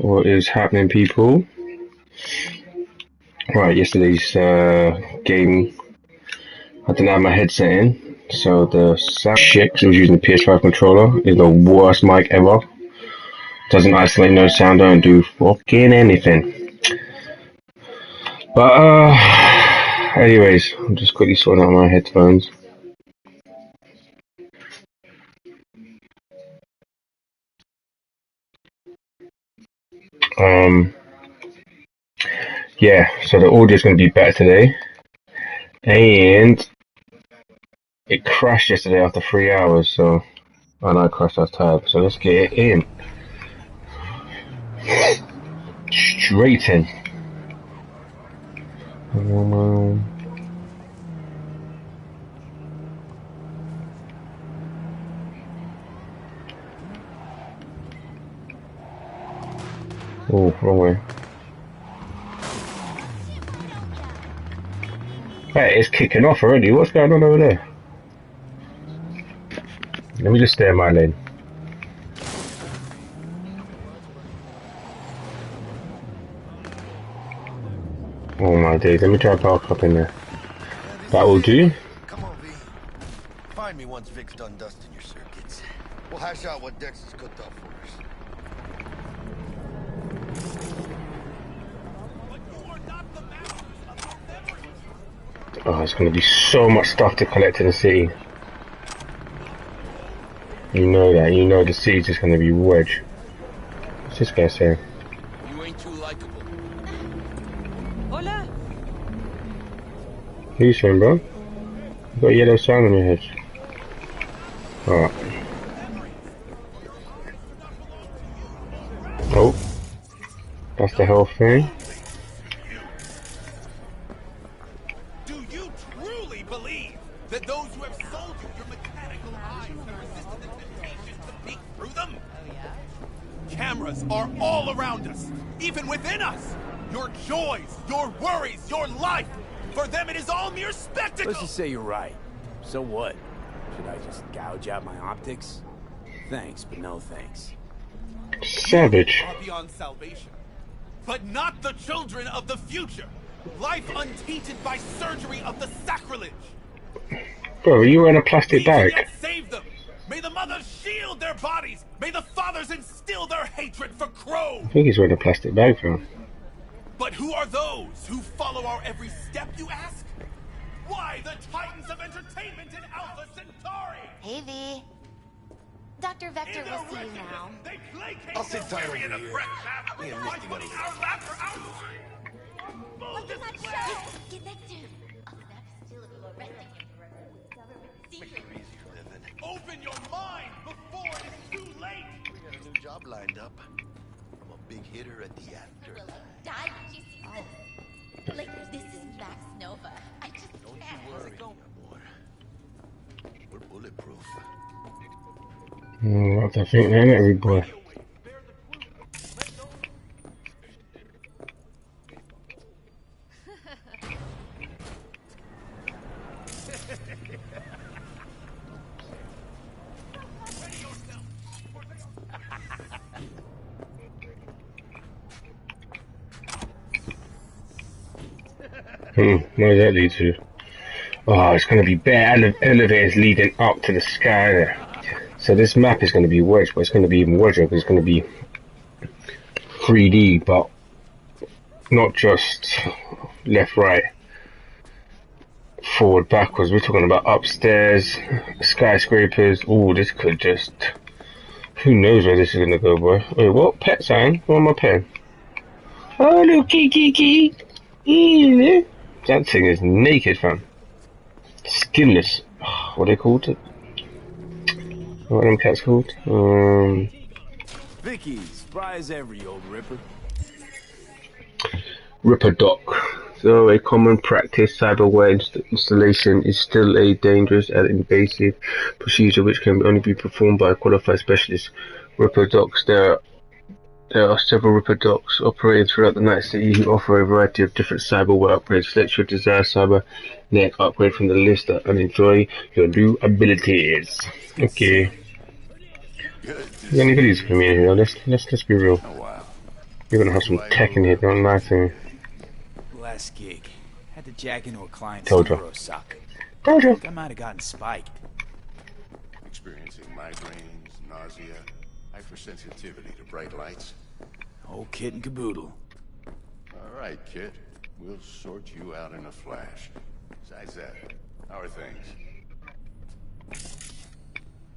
What is happening, people? Right, yesterday's game, I didn't have my headset in, so the sound shit, 'cause I was using the PS5 controller, is the worst mic ever. Doesn't isolate no sound, don't do fucking anything. But, anyways, I'm just quickly sorting out my headphones. Yeah, so the audio's going to be better today. And it crashed yesterday after 3 hours, so and I crashed, I was tired. So let's get it in. Straight in. Oh, wrong way. Hey, it's kicking off already. What's going on over there? Let me just stay in my lane. Oh my days, let me try to park up in there. That will do. Come on, V. Find me once Vic's done dusting your circuits. We'll hash out what Dex has cooked up for us. Oh, there's going to be so much stuff to collect in the city. You know that. You know the city's just going to be wedge. What's this guy saying? You ain't too likable. Hola. What are you saying, bro? You got a yellow sign on your head. Alright. Oh. That's the health thing. That those who have sold you your mechanical eyes have resisted the temptation to peek through them? Oh, yeah? Cameras are all around us, even within us. Your joys, your worries, your life. For them, it is all mere spectacle. Let's just say you're right. So what? Should I just gouge out my optics? Thanks, but no thanks. Savage. Are beyond salvation, but not the children of the future. Life untainted by surgery of the sacrilege. Bro, you were in a plastic bag. Save them. May the mothers shield their bodies. May the fathers instill their hatred for crow. I think he's wearing a plastic bag, bro. But who are those who follow our every step, you ask? Why the titans of entertainment in Alpha Centauri? Hey, V. Dr. Vector will see you now. I'll sit tight over here. Me and Misty got What's in that chest? Get next to him. I'll snap his seal if you arresting him for a secret. Open your mind before it is too late. We got a new job lined up. I'm a big hitter at the after. Will die when she sees this. Like, this is Max Nova. I just Don't can't. you worry, amor. We're bulletproof. What I think then, every boy. Where does that lead to? Oh, it's going to be bare elevators leading up to the sky there. So this map is going to be wedged, but it's going to be even wedger because it's going to be 3D, but not just left, right, forward, backwards. We're talking about upstairs, skyscrapers. Oh, this could just... Who knows where this is going to go, boy. Wait, what? Pet sign? Where am I pet? Oh, look, kiki. That thing is naked, fam. Skinless. What are they called? What are them cats called? Vicky, spry as ever, you old ripper. Ripper Doc. So a common practice, cyberware installation is still a dangerous and invasive procedure which can only be performed by a qualified specialist. Ripper Docs. There are several Ripper Docs operating throughout the Night City who offer a variety of different cyberware upgrades. Select your desired cyber neck upgrade from the list and enjoy your new abilities. Okay. Any goodies for me in here? Let's be real. Oh wow. You're gonna have some tech in here, don't lie to me. Last gig. Had to jack into a client's Told you. Euro socket. Told I you. think I might have gotten spiked. Experiencing migraines, nausea, hypersensitivity to bright lights. Whole kit and caboodle. All right, kid. We'll sort you out in a flash. Besides that, how are things?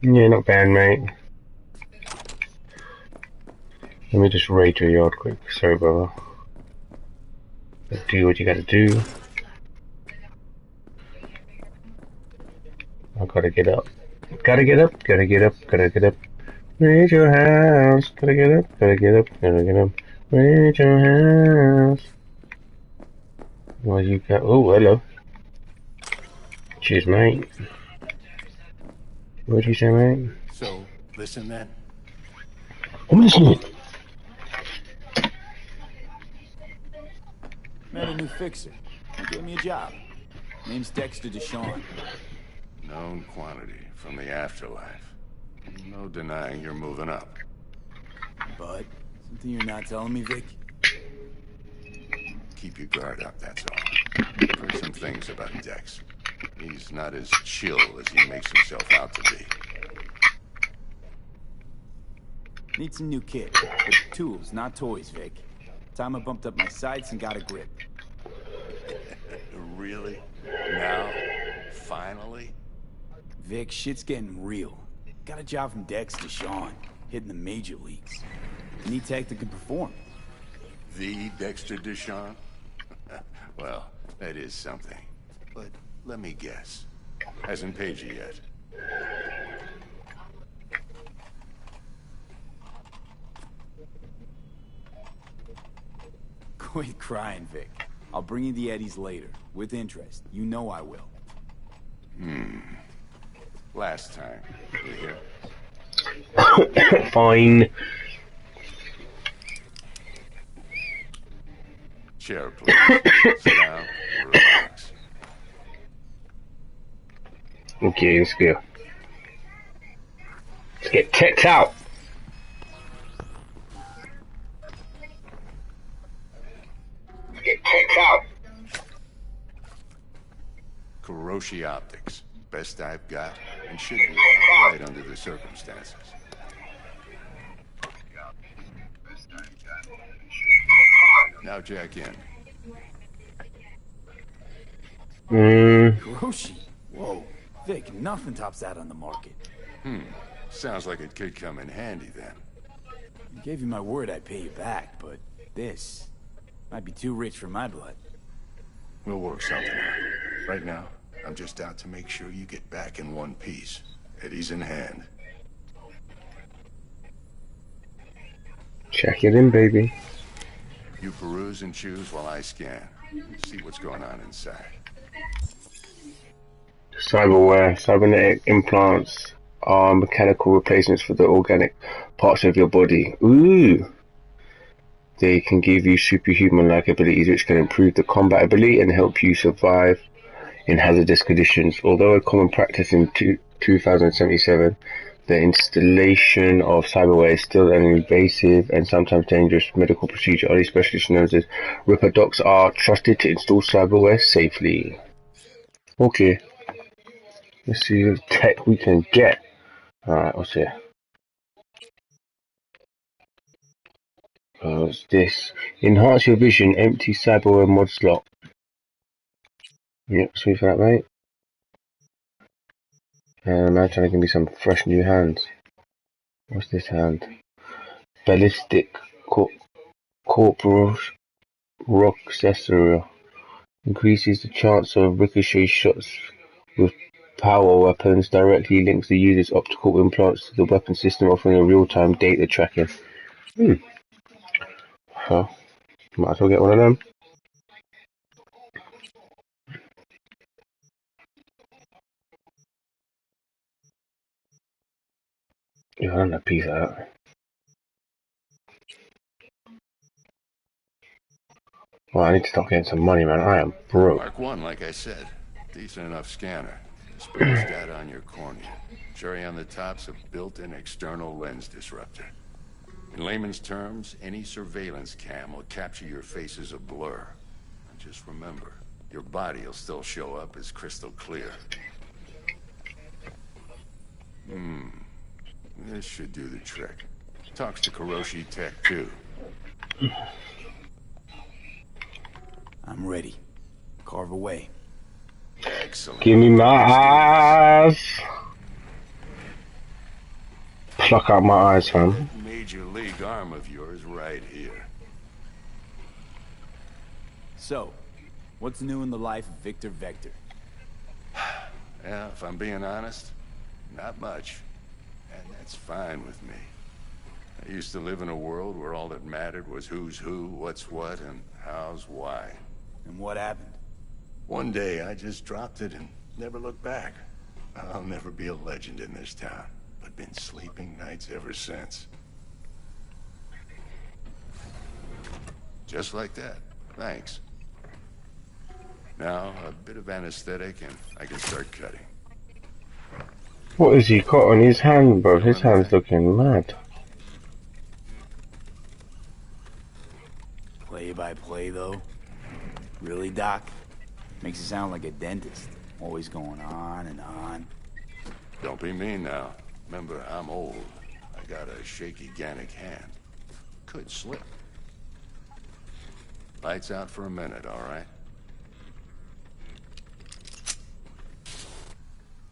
Yeah, not bad, mate. Let me just raid your yard quick. Sorry, brother. Do what you gotta do. I gotta get up. Gotta get up, gotta get up, gotta get up. Raid your house. Gotta get up, gotta get up, gotta get up. Raid your house. What you got? Oh, hello. Cheers, mate. What'd you say, mate? So, listen then. I'm listening. Met a new fixer. He gave me a job. Name's Dexter Deshawn. Known quantity from the afterlife. No denying you're moving up. But something you're not telling me, Vic? Keep your guard up, that's all. I've heard some things about Dex. He's not as chill as he makes himself out to be. Need some new kit. But tools, not toys, Vic. Time I bumped up my sights and got a grip. Really? Now? Finally? Vic, shit's getting real. Got a job from Dex Deshawn, hitting the major leagues. Need tech that can perform. The Dexter Deshawn? Well, that is something. But let me guess. Hasn't paid you yet. Quit crying, Vic. I'll bring you the eddies later, with interest. You know I will. Last time. You hear? Fine. Chair, please. Sit down. Relax. Okay, let's go. Let's get checked out. Get checked out. Kuroshi Optics. Best I've got, and should be right under the circumstances. Now jack in. Hiroshi? Whoa. Vic, nothing tops that on the market. Sounds like it could come in handy then. I gave you my word I'd pay you back, but this might be too rich for my blood. We'll work something out. Right now, I'm just out to make sure you get back in one piece. Eddie's in hand. Check it in, baby. You peruse and choose while I scan. See what's going on inside. Cyberware, cybernetic implants are mechanical replacements for the organic parts of your body. Ooh! They can give you superhuman-like abilities which can improve the combat ability and help you survive in hazardous conditions. Although a common practice in 2077, the installation of cyberware is still an invasive and sometimes dangerous medical procedure. Only specialists known as Ripper Docs are trusted to install cyberware safely. Okay. Let's see the tech we can get. Alright, what's here? What's this? Enhance your vision, empty cyberware mod slot. Yep, sweet for that, mate. And now trying to give me some fresh new hands. What's this hand? Ballistic corporal rock accessory. Increases the chance of ricochet shots with power weapons. Directly links the user's optical implants to the weapon system, offering a real-time data tracking. So, might as well get one of them. Yeah, I don't have a piece of that. Well, I need to start getting some money, man. I am broke. Mark 1, like I said. Decent enough scanner. Displays data on your cornea. Cherry on the top's a built-in external lens disruptor. In layman's terms, any surveillance cam will capture your face as a blur. And just remember, your body will still show up as crystal clear. This should do the trick. Talks to Kuroshi Tech, too. I'm ready. Carve away. Excellent. Give me my eyes. Pluck out my eyes, fam. That major league arm of yours right here. So, what's new in the life of Victor Vector? Yeah, if I'm being honest, not much. And that's fine with me. I used to live in a world where all that mattered was who's who, what's what, and how's why. And what happened? One day I just dropped it and never looked back. I'll never be a legend in this town, but been sleeping nights ever since. Just like that. Thanks. Now, a bit of anesthetic and I can start cutting. What has he got on his hand, bro? His hand's looking mad. Play by play, though? Really, Doc? Makes it sound like a dentist. Always going on and on. Don't be mean now. Remember, I'm old. I got a shaky Gannic hand. Could slip. Lights out for a minute, all right?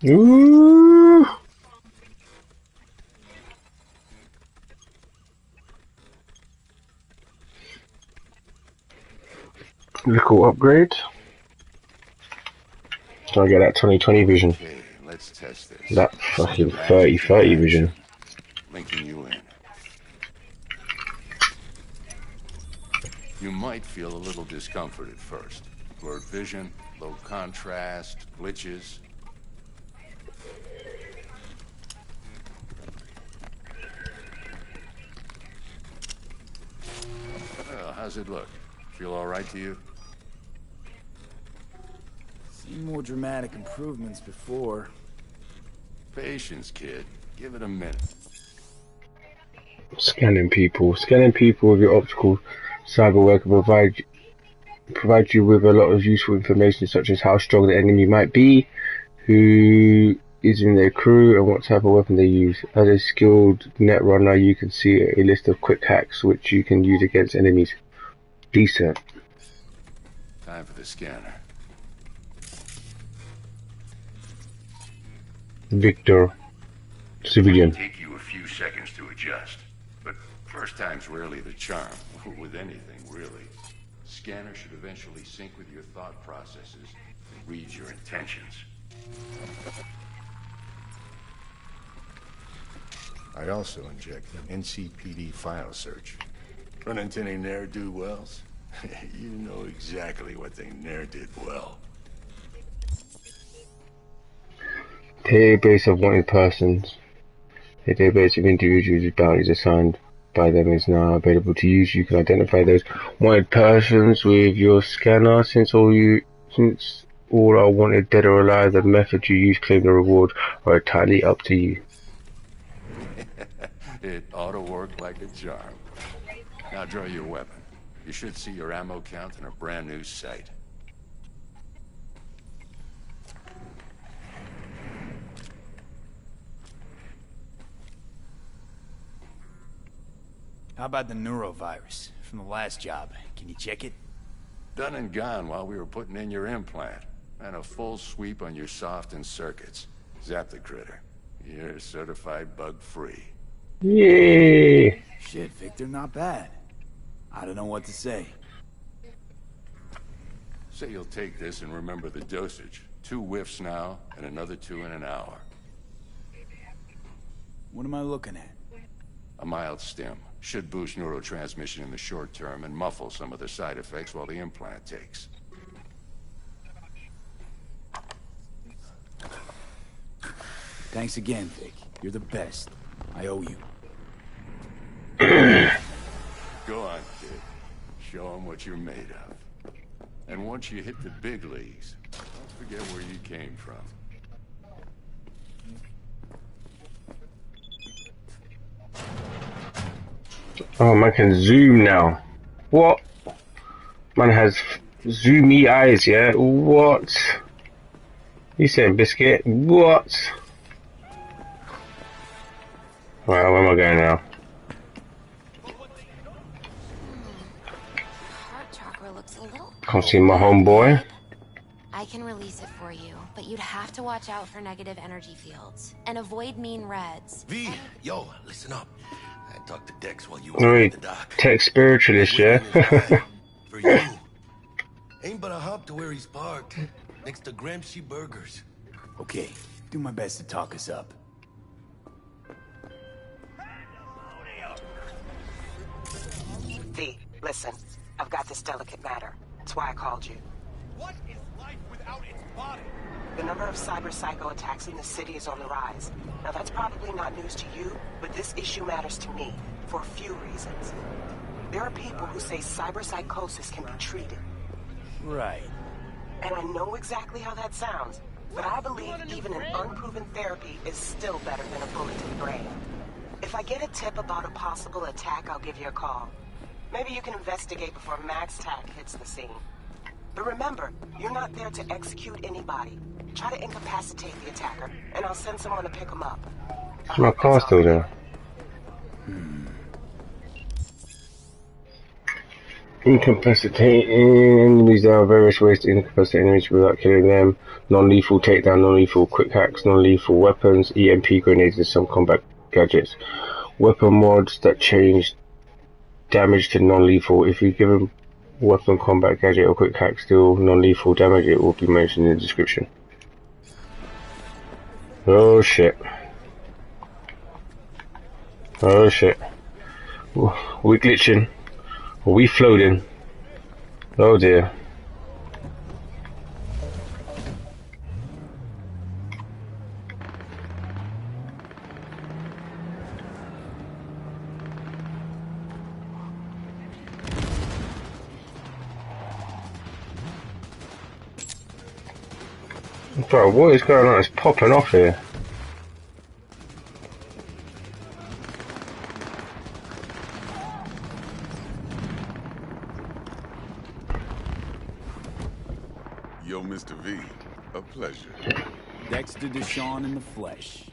Ooh. Little upgrade. So I get that 2020 vision. Okay, let's test this. That fucking 30/30 vision. Linking you in. You might feel a little discomfort at first. Blurred vision, low contrast, glitches. Well, how's it look? Feel all right to you? Seen more dramatic improvements before. Patience, kid. Give it a minute. Scanning people. Scanning people with your optical cyberware can provide you with a lot of useful information, such as how strong the enemy might be, who is in their crew, and what type of weapon they use. As a skilled net runner, you can see a list of quick hacks which you can use against enemies. Decent. Time for the scanner. Victor. Civilian. Take you a few seconds to adjust, but first time's rarely the charm, with anything, really. Scanner should eventually sync with your thought processes and read your intentions. I also inject an NCPD file search. Run into any ne'er-do-wells? You know exactly what they ne'er did well. Database of wanted persons. A database of individuals whose bounties assigned by them is now available to use. You can identify those wanted persons with your scanner. Since all are wanted dead or alive, the method you use, claim the reward, are entirely up to you. It ought to work like a charm. Now draw your weapon. You should see your ammo count in a brand new sight. How about the neurovirus from the last job? Can you check it? Done and gone while we were putting in your implant. And a full sweep on your soft and circuits. Zap the critter. You're certified bug-free. Yay! Shit, Victor, not bad. I don't know what to say. Say you'll take this and remember the dosage. 2 whiffs now, and another 2 in an hour. What am I looking at? A mild stim. Should boost neurotransmission in the short term and muffle some of the side effects while the implant takes. Thanks again, Vic. You're the best. I owe you. Go on, kid. Show them what you're made of. And once you hit the big leagues, don't forget where you came from. Oh, man can zoom now. What? Man has zoomy eyes, yeah? What? You saying biscuit? What? Right, where am I going now? Heart chakra looks a little Can't see my homeboy. I can release it for you, but you'd have to watch out for negative energy fields and avoid mean reds. V, yo, listen up. I talked to Dex while you were Alright, at the dock. tech spiritualist, He's yeah? waiting in his ride. For you. Ain't but a hop to where he's parked. Next to Gramsci Burgers. Okay, do my best to talk us up. V, listen. I've got this delicate matter. That's why I called you. What is life without its body? The number of cyber psycho attacks in the city is on the rise. Now that's probably not news to you, but this issue matters to me for a few reasons. There are people who say cyber psychosis can be treated. Right. And I know exactly how that sounds, but I believe even an unproven therapy is still better than a bullet to the brain. If I get a tip about a possible attack, I'll give you a call. Maybe you can investigate before Max Tack hits the scene. But remember, you're not there to execute anybody. Try to incapacitate the attacker, and I'll send someone to pick him up. My car's still there. Incapacitating enemies. There are various ways to incapacitate enemies without killing them. Non-lethal takedown, non-lethal quick hacks, non-lethal weapons, EMP grenades, and some combat gadgets. Weapon mods that change damage to non-lethal. If you give a weapon, combat gadget, or quick hack still non-lethal damage, it will be mentioned in the description. Oh shit. Oh shit. We glitching. We floating. Oh dear. Bro, what is going on? It's popping off here. Yo, Mr. V, a pleasure. Dexter Deshawn in the flesh.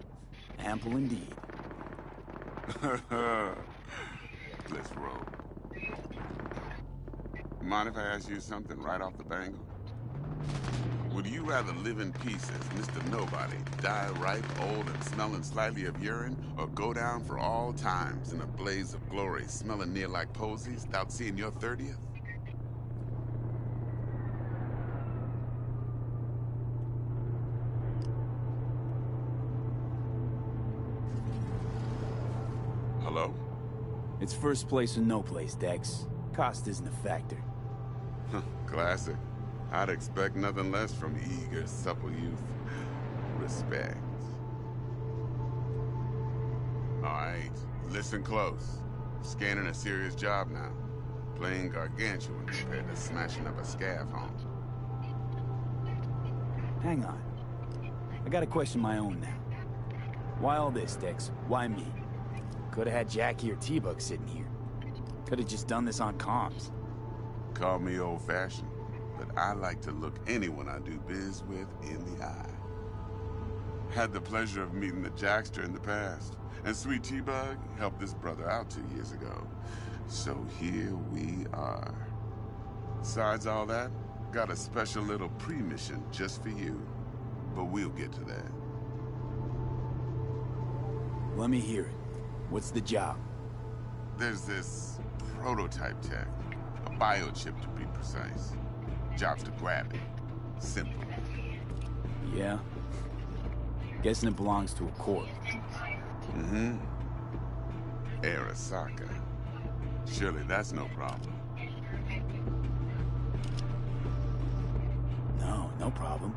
Ample indeed. Let's roll. Mind if I ask you something right off the bangle? Would you rather live in peace as Mr. Nobody, die ripe, old, and smelling slightly of urine, or go down for all times in a blaze of glory, smelling near like posies, without seeing your 30th? Hello? It's first place or no place, Dex. Cost isn't a factor. Classic. I'd expect nothing less from eager, supple youth. Respect. Alright, listen close. Scanning a serious job now. Playing gargantuan compared to smashing up a scav home. Hang on. I got a question of my own now. Why all this, Dex? Why me? Could have had Jackie or T-Bug sitting here. Could have just done this on comms. Call me old-fashioned, but I like to look anyone I do biz with in the eye. Had the pleasure of meeting the Jackster in the past, and Sweet T-Bug helped this brother out 2 years ago. So here we are. Besides all that, got a special little pre-mission just for you. But we'll get to that. Let me hear it. What's the job? There's this prototype tech, a biochip to be precise. Job's to grab it. Simple. Yeah? Guessing it belongs to a corp. Mm-hmm. Arasaka. Surely that's no problem. No, no problem.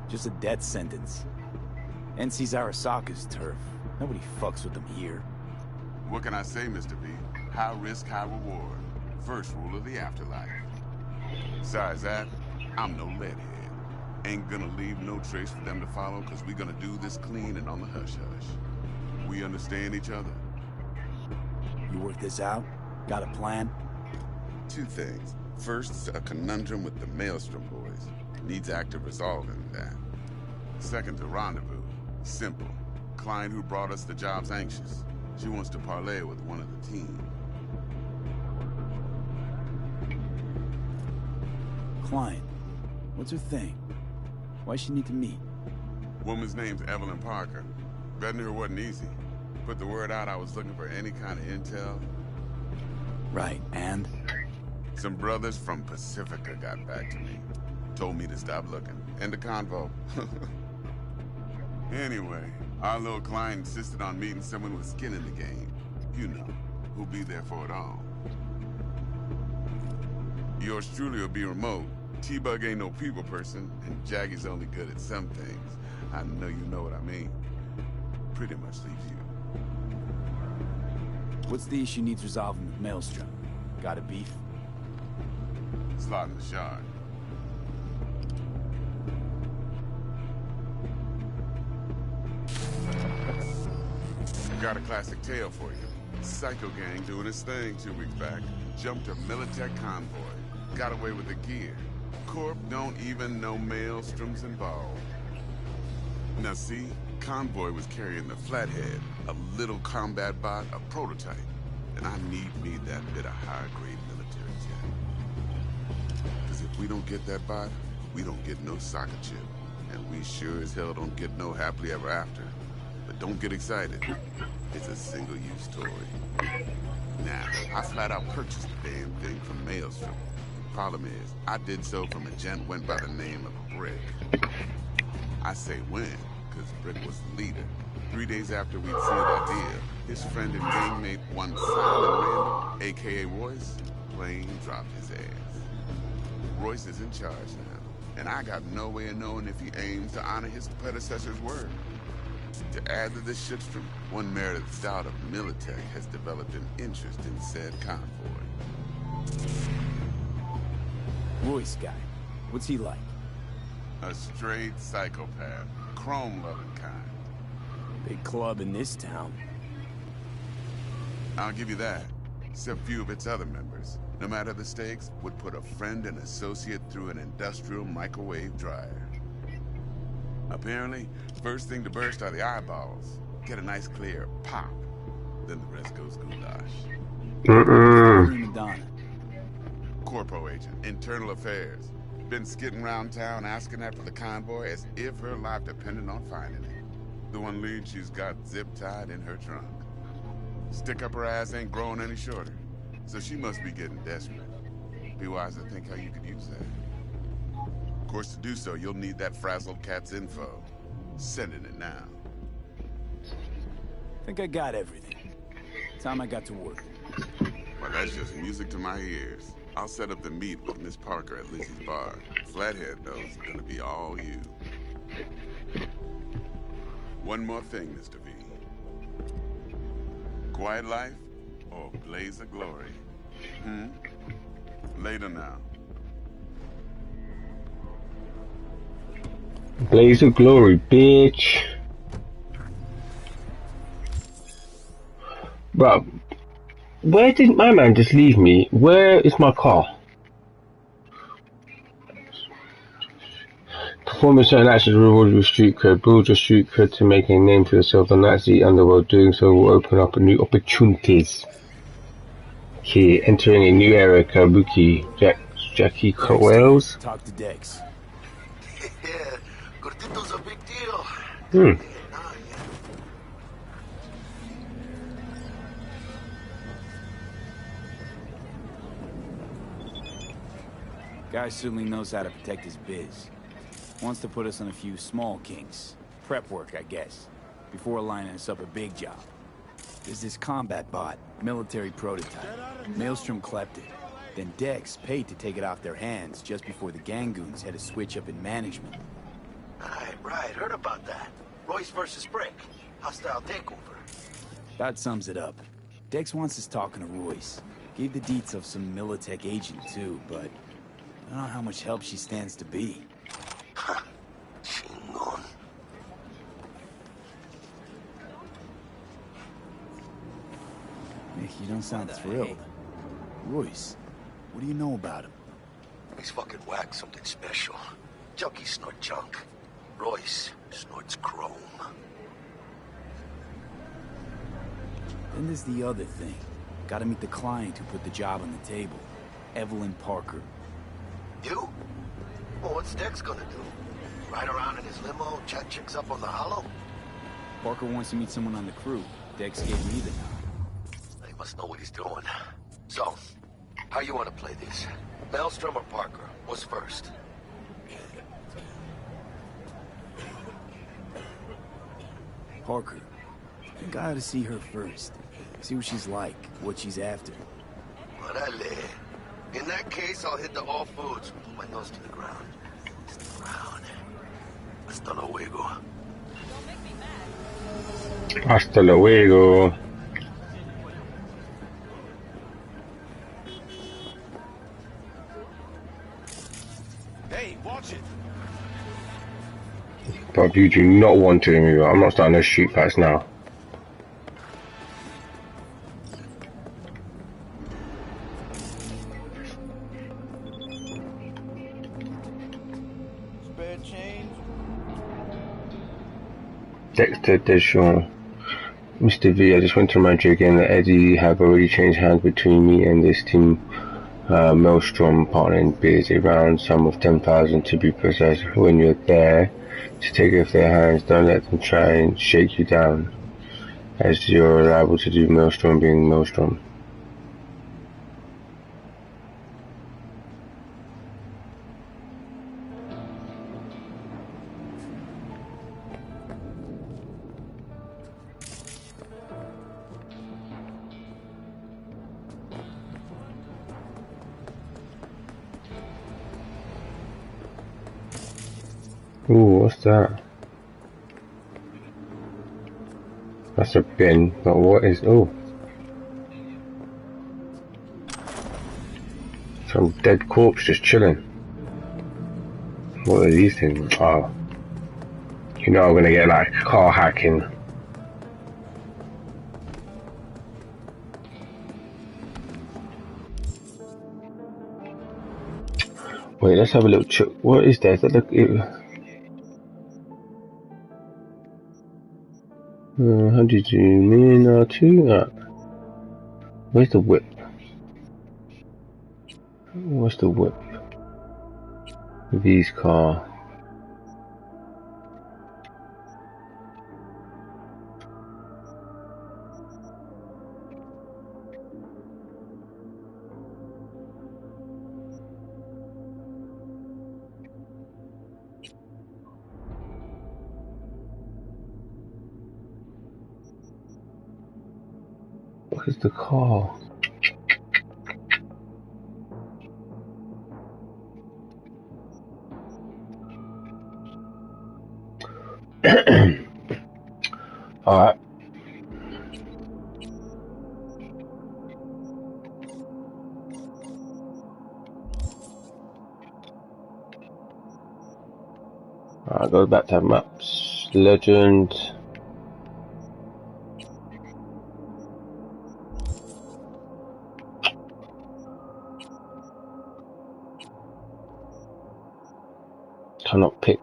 Just a death sentence. NC's Arasaka's turf. Nobody fucks with them here. What can I say, Mr. V? High risk, high reward. First rule of the afterlife. Besides that, I'm no leadhead. Ain't gonna leave no trace for them to follow, cause we gonna do this clean and on the hush-hush. We understand each other? You work this out? Got a plan? Two things. First, a conundrum with the Maelstrom boys. Needs active resolving that. Second, a rendezvous. Simple. Client who brought us the job's anxious. She wants to parlay with one of the team. Client. What's her thing? Why she need to meet? Woman's name's Evelyn Parker. Vetting her wasn't easy. Put the word out I was looking for any kind of intel. Right, and? Some brothers from Pacifica got back to me. Told me to stop looking. End of convo. Anyway, our little client insisted on meeting someone with skin in the game. You know, who'll be there for it all. Yours truly will be remote. T-Bug ain't no people person, and Jaggy's only good at some things. I know you know what I mean. Pretty much leaves you. What's the issue needs resolving with Maelstrom? Got a beef? Slot in the shard. Got a classic tale for you. Psycho gang doing his thing 2 weeks back. Jumped a Militech convoy. Got away with the gear. Corp don't even know Maelstrom's involved. Now see, convoy was carrying the Flathead, a little combat bot, a prototype. And I need me that bit of high-grade military tech. Because if we don't get that bot, we don't get no soccer chip. And we sure as hell don't get no happily ever after. But don't get excited. It's a single-use toy. Now, I flat out purchased the damn thing from Maelstrom. Problem is, I did so from a gent went by the name of Brick. I say when, because Brick was the leader. 3 days after we'd sealed our deal, his friend and gangmate, one Simon Randall, a.k.a. Royce, plain dropped his ass. Royce is in charge now, and I got no way of knowing if he aims to honor his predecessor's word. To add to this shitstorm, one Meredith Stout of Militech has developed an interest in said convoy. Royce guy. What's he like? A straight psychopath. Chrome-loving kind. Big club in this town. I'll give you that. Except few of its other members, no matter the stakes, would put a friend and associate through an industrial microwave dryer. Apparently, first thing to burst are the eyeballs. Get a nice clear pop. Then the rest goes goulash. Madonna. Corpo agent, internal affairs. Been skidding around town asking after the convoy as if her life depended on finding it. The one lead she's got zip-tied in her trunk. Stick up her ass ain't growing any shorter. So she must be getting desperate. Be wise to think how you could use that. Of course, to do so, you'll need that frazzled cat's info. Sending it now. Think I got everything. Time I got to work. Well, that's just music to my ears. I'll set up the meet with Miss Parker at Lizzie's bar. Flathead, though, is gonna be all you. One more thing, Mr. V. Quiet life or blaze of glory? Later now. Blaze of glory, bitch. Bro, where did my man just leave me? Where is my car? Performing certain actions rewarded with street cred. Build your street cred to make a name for yourself. The Nazi underworld. Doing so will open up new opportunities. Okay, entering a new era. Kabuki. Jackie Coels. Talk to Dex. Yeah, Gordito's a big deal. Guy certainly knows how to protect his biz. Wants to put us on a few small kinks. Prep work, I guess. Before lining us up a big job. There's this combat bot, military prototype. Maelstrom clept it. Then Dex paid to take it off their hands just before the Gangoons had a switch up in management. Right, heard about that. Royce versus Brick. Hostile takeover. That sums it up. Dex wants us talking to Royce. Gave the deets of some Militech agent too, but I don't know how much help she stands to be. Chingón. You don't sound thrilled. Royce, what do you know about him? He's fucking whack, something special. Junkies snort junk. Royce snorts chrome. Then there's the other thing. Gotta meet the client who put the job on the table. Evelyn Parker. You? Well, what's Dex gonna do? Ride around in his limo, chat chicks up on the hollow? Parker wants to meet someone on the crew. Dex gave me the nod. He must know what he's doing. So, how you want to play this? Maelstrom or Parker? What's first? Parker. I think I ought to see her first. See what she's like, what she's after. Orale. In that case, I'll hit the all foods. Put my nose to the ground. Stick around. Hasta luego. Hasta luego. Hey, watch it. But you do not want to move. I'm not starting those shoot fights now. Spare change. Dexter Deshawn. Mr. V, I just want to remind you again that Eddie have already changed hands between me and this team. Maelstrom partnering bids a round sum of 10,000 to be precise. When you're there to take off their hands, don't let them try and shake you down, as you're liable to do. Maelstrom being Maelstrom. Ooh, what's that? That's a bin, but what is... oh. Some dead corpse just chilling. What are these things? Oh. You know I'm gonna get like car hacking. Wait, let's have a little check. What is that? Is that like... how do you zoom in R2? Where's the whip? What's the whip? V's car. What is the car? Alright. Alright, go back to maps. Legend. Cannot pick.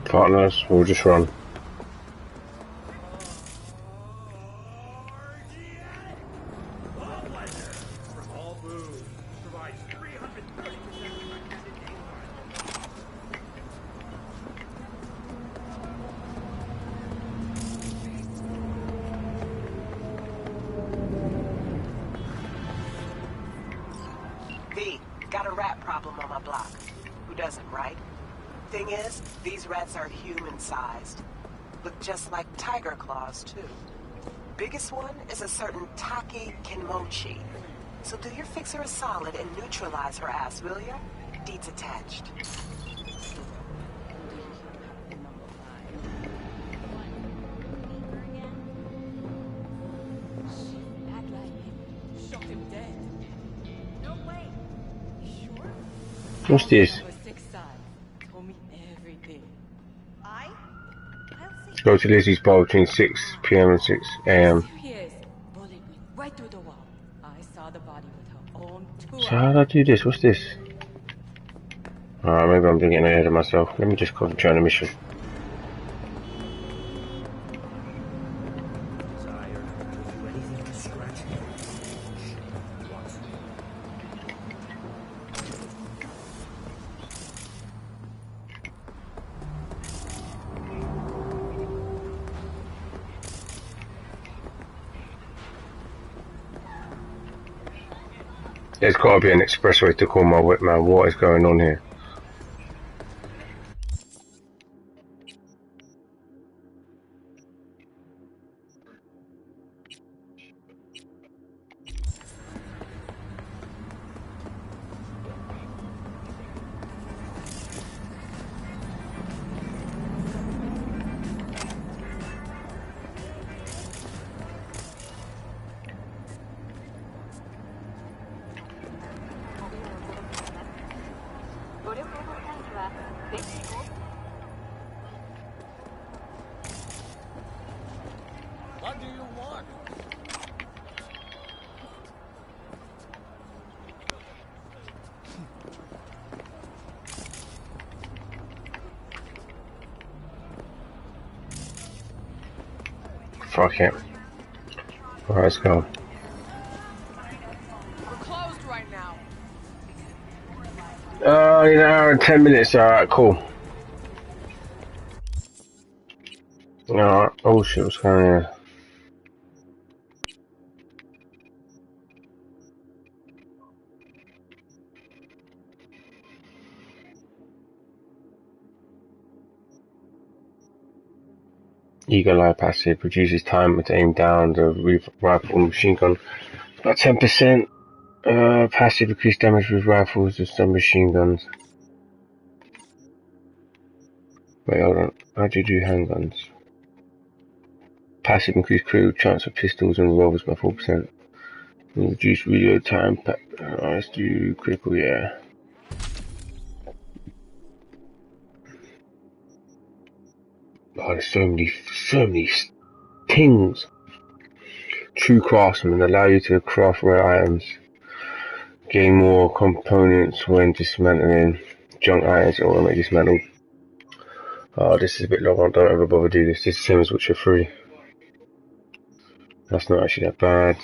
Partners, we'll just run. problem on my block. Who doesn't, right? Thing is, these rats are human-sized. Look just like tiger claws, too. Biggest one is a certain Taki Kenmochi. So do your fixer a solid and neutralize her ass, will ya? Deeds attached. What's this? Go to Lizzie's bar between 6 p.m. and 6 a.m. So how do I do this? What's this? Alright, maybe I'm getting ahead of myself. Let me just concentrate on the mission. There's got to be an expressway to call my whip, man. What is going on here? What do you want? Fuck it. Alright, let's go. We're closed right now. In an hour and 10 minutes. Alright, cool. Alright. Oh shit, what's going on here? Eagle Eye passive reduces time to aim down the rifle machine gun about 10%. Passive increased damage with rifles and some machine guns. Wait, hold on. How do you do handguns? Passive increased critical chance of pistols and revolvers by 4%. Reduce reload time. Let's do critical, yeah. Oh, there's so many things. True craftsman allow you to craft rare items. Gain more components when dismantling junk items or automatically dismantled. Oh, this is a bit long. I don't ever bother do this. This is the same as Witcher 3. That's not actually that bad.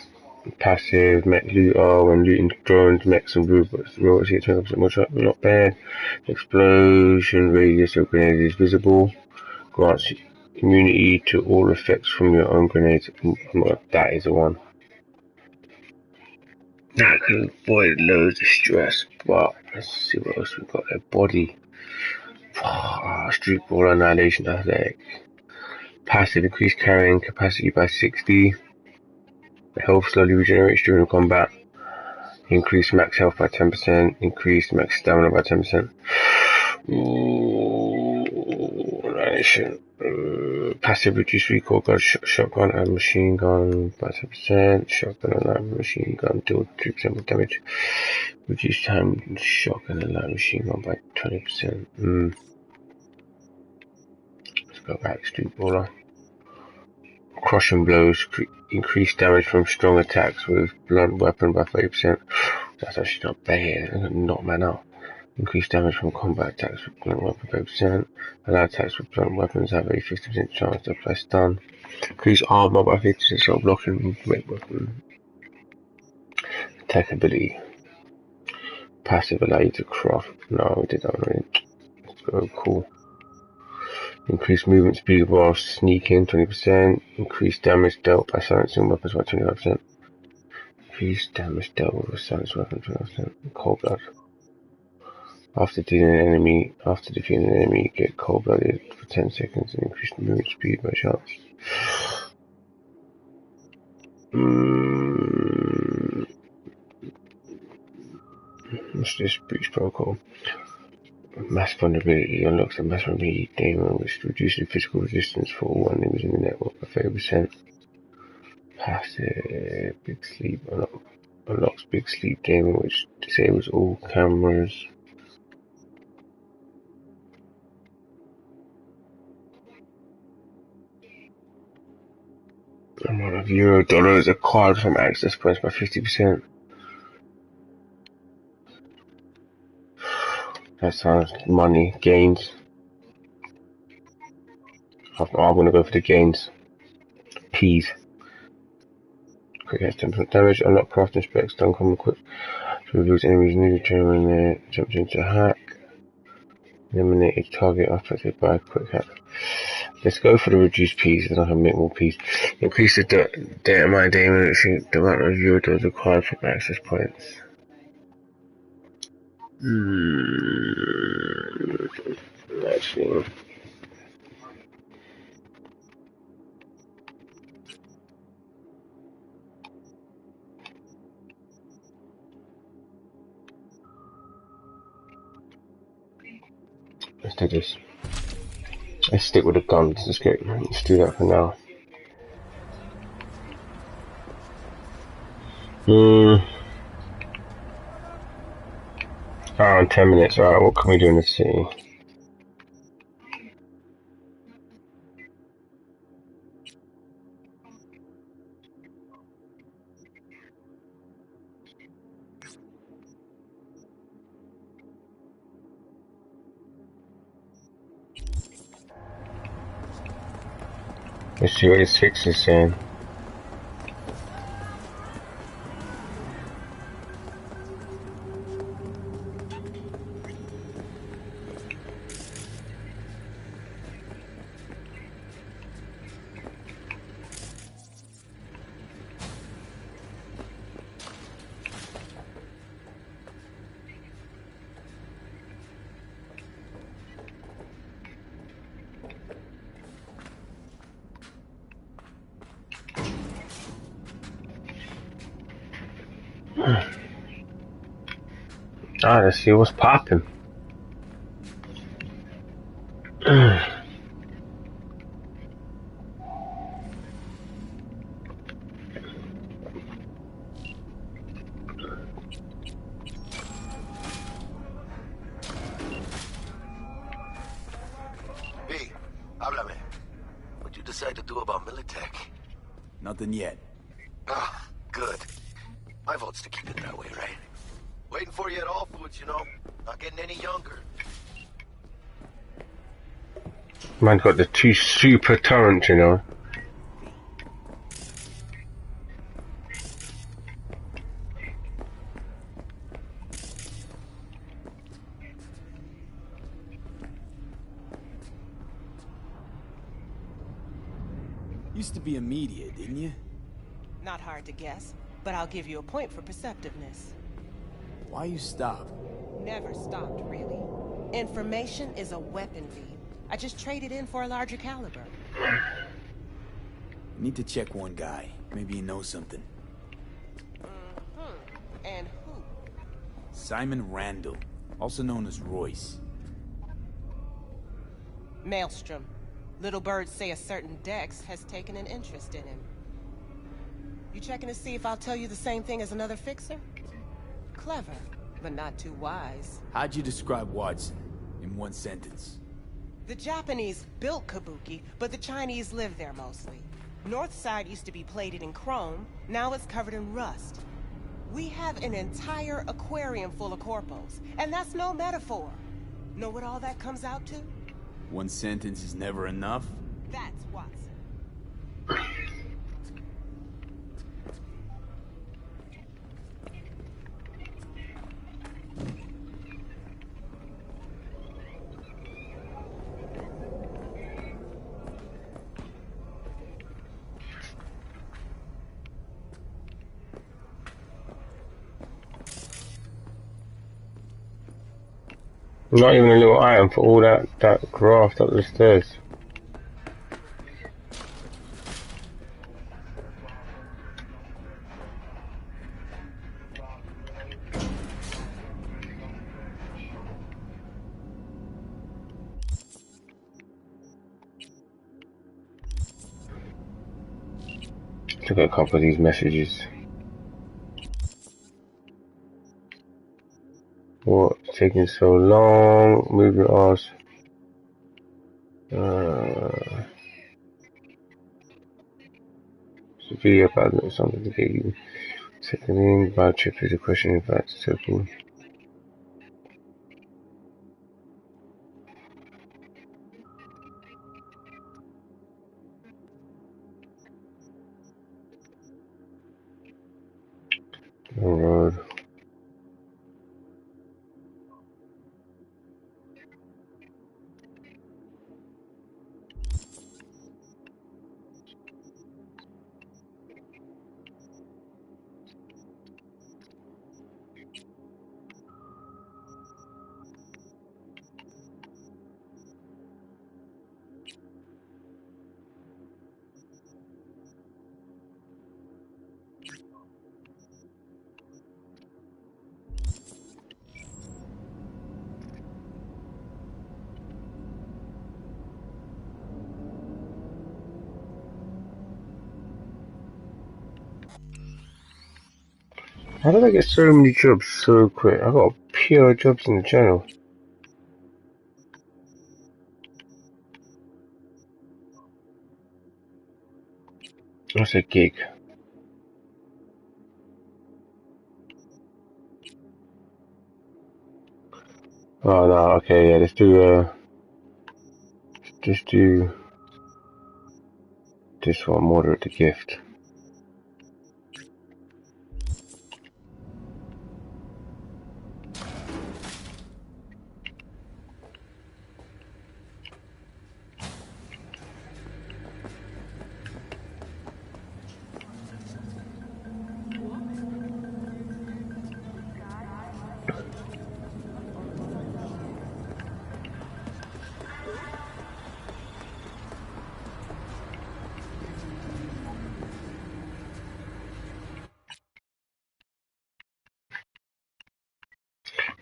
Passive, mech looter, when looting drones, mechs and robots get 20% more shot. Not bad. Explosion radius of grenades is visible. Grants immunity to all effects from your own grenades. That is the one. That can avoid loads of stress, but let's see what else we've got there. Body. Street ball annihilation athletic. Passive increased carrying capacity by 60. Health slowly regenerates during combat. Increase max health by 10%. Increase max stamina by 10%. Annihilation. Passive reduce recoil gun, shotgun and machine gun by 10%. Shotgun and light machine gun deal 3% more damage. Reduce time shotgun and light machine gun by 20%. Let's go back. Street baller. Crushing blows increase damage from strong attacks with blunt weapon by 30%. That's actually not bad. Knock man out. Increase damage from combat attacks with blunt weapon by 30%. Allow attacks with blunt weapons have a 50% chance to apply stun. Increase armor by 50% so blocking with weapon. Attack ability. Passive allow you to craft. No, we did that already. Let's go. Cool. Increased movement speed while sneaking 20%. Increased damage dealt by silencing weapons by 25%. Increased damage dealt with a silenced weapon 20%. Cold blood. After defeating an enemy, get cold-blooded for 10 seconds and increase the movement speed by chance. What's this? Breach protocol. Mass vulnerability unlocks a mass vulnerability daemon which reduces physical resistance for all enemies in the network by 30%. Passive Big Sleep unlocks Big Sleep daemon which disables all cameras. Amount of $dollars acquired from access points by 50%. That sounds money gains. I'm gonna go for the gains. Peas. Quick has 10% damage. Unlock crafting specs. Don't come quick. Reveals enemies new turn when they jump into a hack. Eliminate a target affected by a quick hack. Let's go for the reduced peas, and I can make more peas. Increase the data mine daemon, the amount of $dollars required from access points. Actually, let's do this. Let's stick with the guns. Let's do that for now. Hour and 10 minutes. Alright, what can we do in the city? Let's see what this fix is saying. Alright, let's see what's popping. Hey, háblame. What'd you decide to do about Militech? Nothing yet. Ah, good. My vote's to keep it that way, right? Waiting for you at all foods, you know? Not getting any younger. Man's got the two super torrents, you know. Used to be a media, didn't you? Not hard to guess, but I'll give you a point for perceptiveness. Why you stop? Never stopped, really. Information is a weapon, V. I just traded in for a larger caliber. Need to check one guy. Maybe he knows something. And who? Simon Randall, also known as Royce. Maelstrom. Little birds say a certain Dex has taken an interest in him. You checking to see if I'll tell you the same thing as another fixer? Clever, but not too wise. How'd you describe Watson in one sentence? The Japanese built Kabuki, but the Chinese live there mostly. North side used to be plated in chrome, now it's covered in rust. We have an entire aquarium full of corpos, and that's no metaphor. Know what all that comes out to? One sentence is never enough? That's Watson. Not even a little item for all that graft up the stairs. Look at a couple of these messages. What's taking so long? Move your ass. Severe about something to get you. Second in, bad trip is a question in fact. So cool. Road. How did I get so many jobs so quick? I got pure jobs in the channel. That's a gig. Oh no, okay, yeah, let's do just do this one, moderate the gift.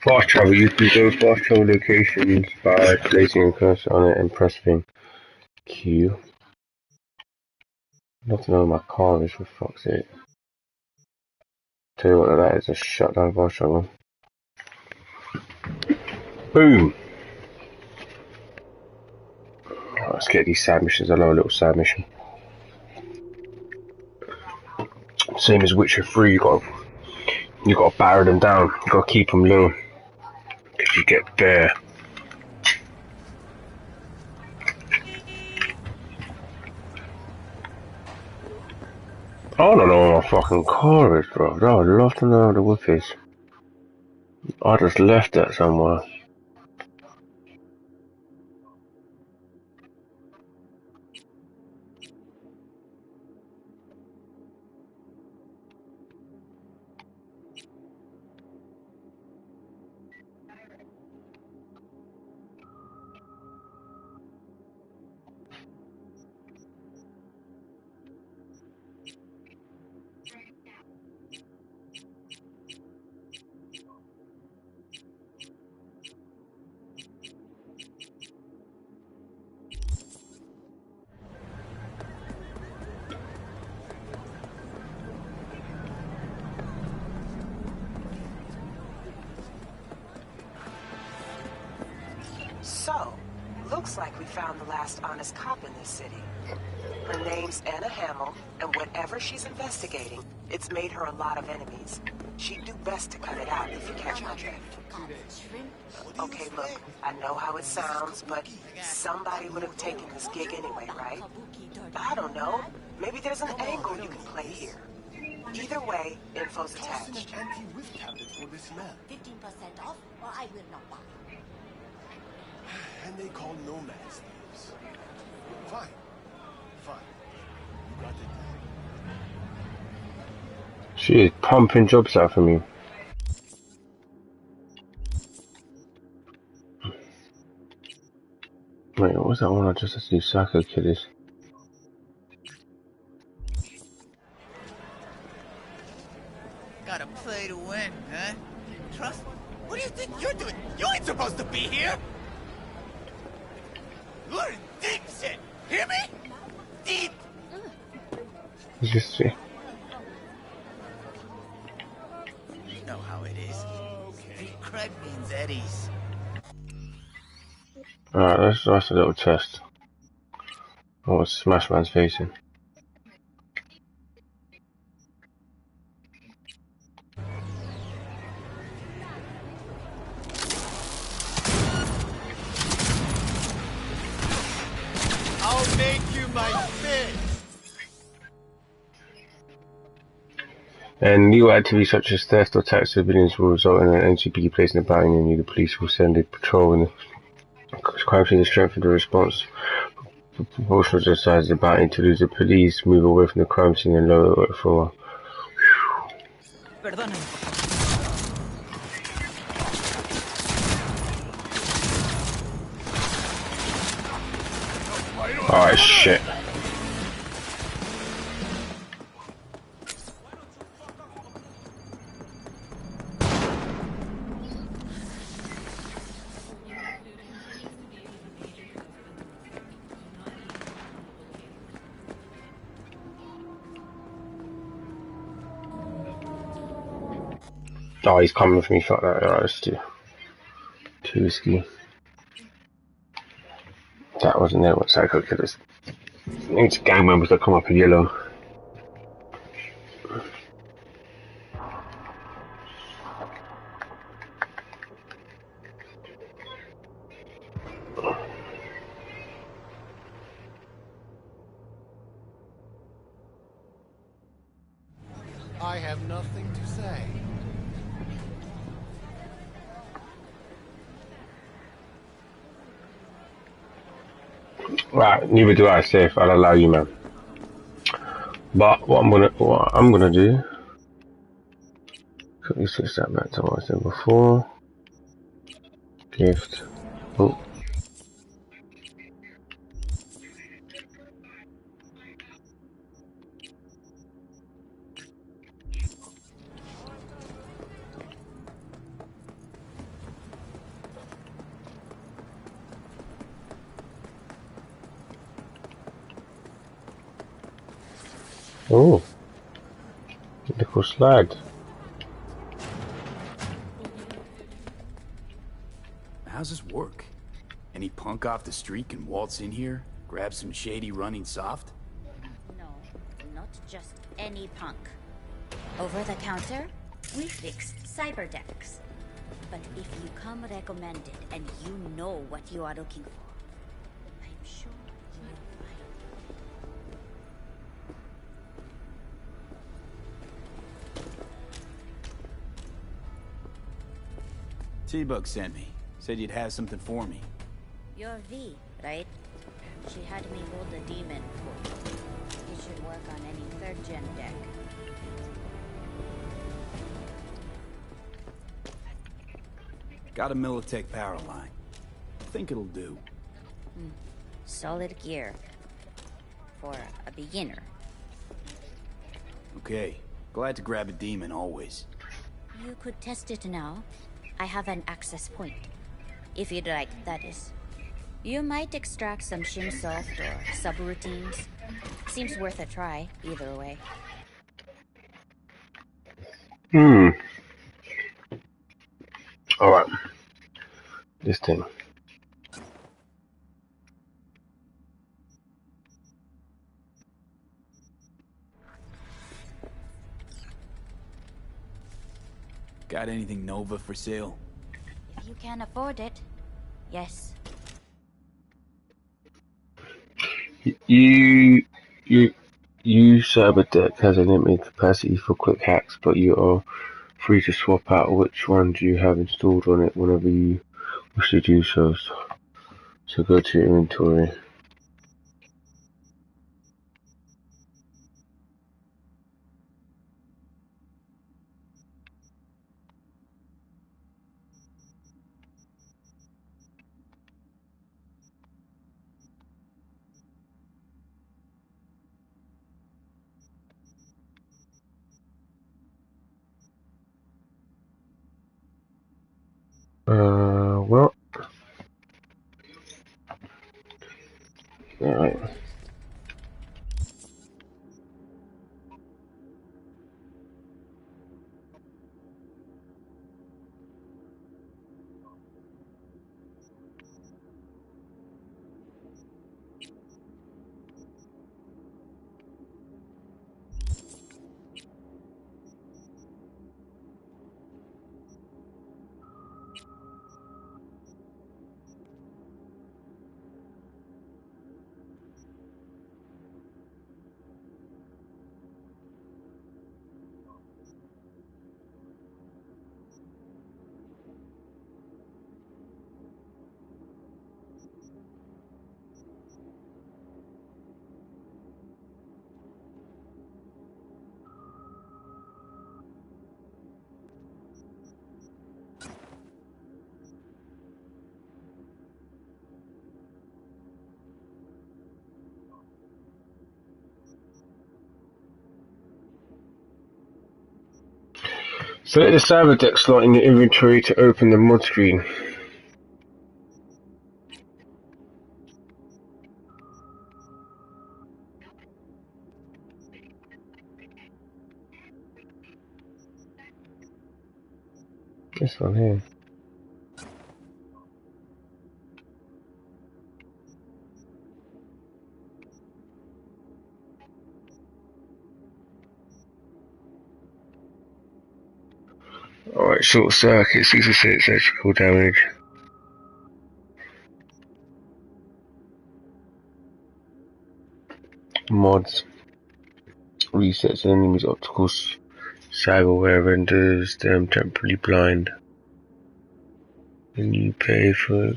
Fast travel, you can go fast travel locations by placing a cursor on it and pressing Q. Not to know where my car is, for fuck's sake. Tell you what that is, a shutdown fast travel. Boom! Oh, let's get these side missions. I love a little side mission. Same as Witcher 3, you gotta barrel them down. You gotta keep them low. Cause you get bare. I don't know where my fucking car is, bro. I would love to know where the whip is. I just left that somewhere. So, looks like we found the last honest cop in this city. Her name's Anna Hamill, and whatever she's investigating, it's made her a lot of enemies. She'd do best to cut it out if you catch my drift. Okay, look, I know how it sounds, but somebody would have taken this gig anyway, right? I don't know. Maybe there's an angle you can play here. Either way, info's attached. 15% off, or I will not buy. And they call nomads thieves. Fine. Fine. You got it. She is pumping jobs out for me. Wait, what was that one I just had to do? Psycho Killers. Gotta play to win, huh? Trust? What do you think you're doing? You ain't supposed to be here! You're in deep shit! Hear me? Deep! Just see. You know how it is. Street cred means eddies. Alright, let's a little test. Oh, what's Smash Man's facing? I'll make you my fist! And new activities such as theft or attack civilians will result in an NCP placing a bounty on you. The police will send a patrol and the crime scene to strengthen the response. Proportional to the size of the bounty. To lose the police, move away from the crime scene and lower it for a while. Alright, shit. Oh, he's coming for me. Fuck that. Alright, that's too risky. That wasn't it. What Psycho Killers? It's gang members that come up in yellow. I have nothing to say. Right, neither do I, safe. I'll allow you, man. But what I'm gonna do. Quickly switch that back to what I said before. Gift. Oh. Oh. Little slide. How's this work? Any punk off the street can waltz in here, grab some shady running soft? No, not just any punk. Over the counter, we fix cyberdecks. But if you come recommended and you know what you are looking for, I'm sure you will find T-Bug sent me. Said you'd have something for me. You're V, right? She had me hold a demon for you. It should work on any 3rd gen deck. Got a Militech power line. Think it'll do. Solid gear. For a beginner. Okay. Glad to grab a demon always. You could test it now. I have an access point. If you'd like, that is. You might extract some shimsoft or subroutines. Seems worth a try, either way. Alright. This thing. Got anything Nova for sale? If you can afford it, yes. You Cyberdeck has a limited capacity for quick hacks, but you are free to swap out which ones you have installed on it whenever you wish to do so. So go to your inventory. Well, alright. Select the Cyberdeck slot in your inventory to open the mod screen. This one here. Alright, short circuit, 66 electrical damage. Mods. Resets enemies' optical cyberware, renders them temporarily blind. And you pay for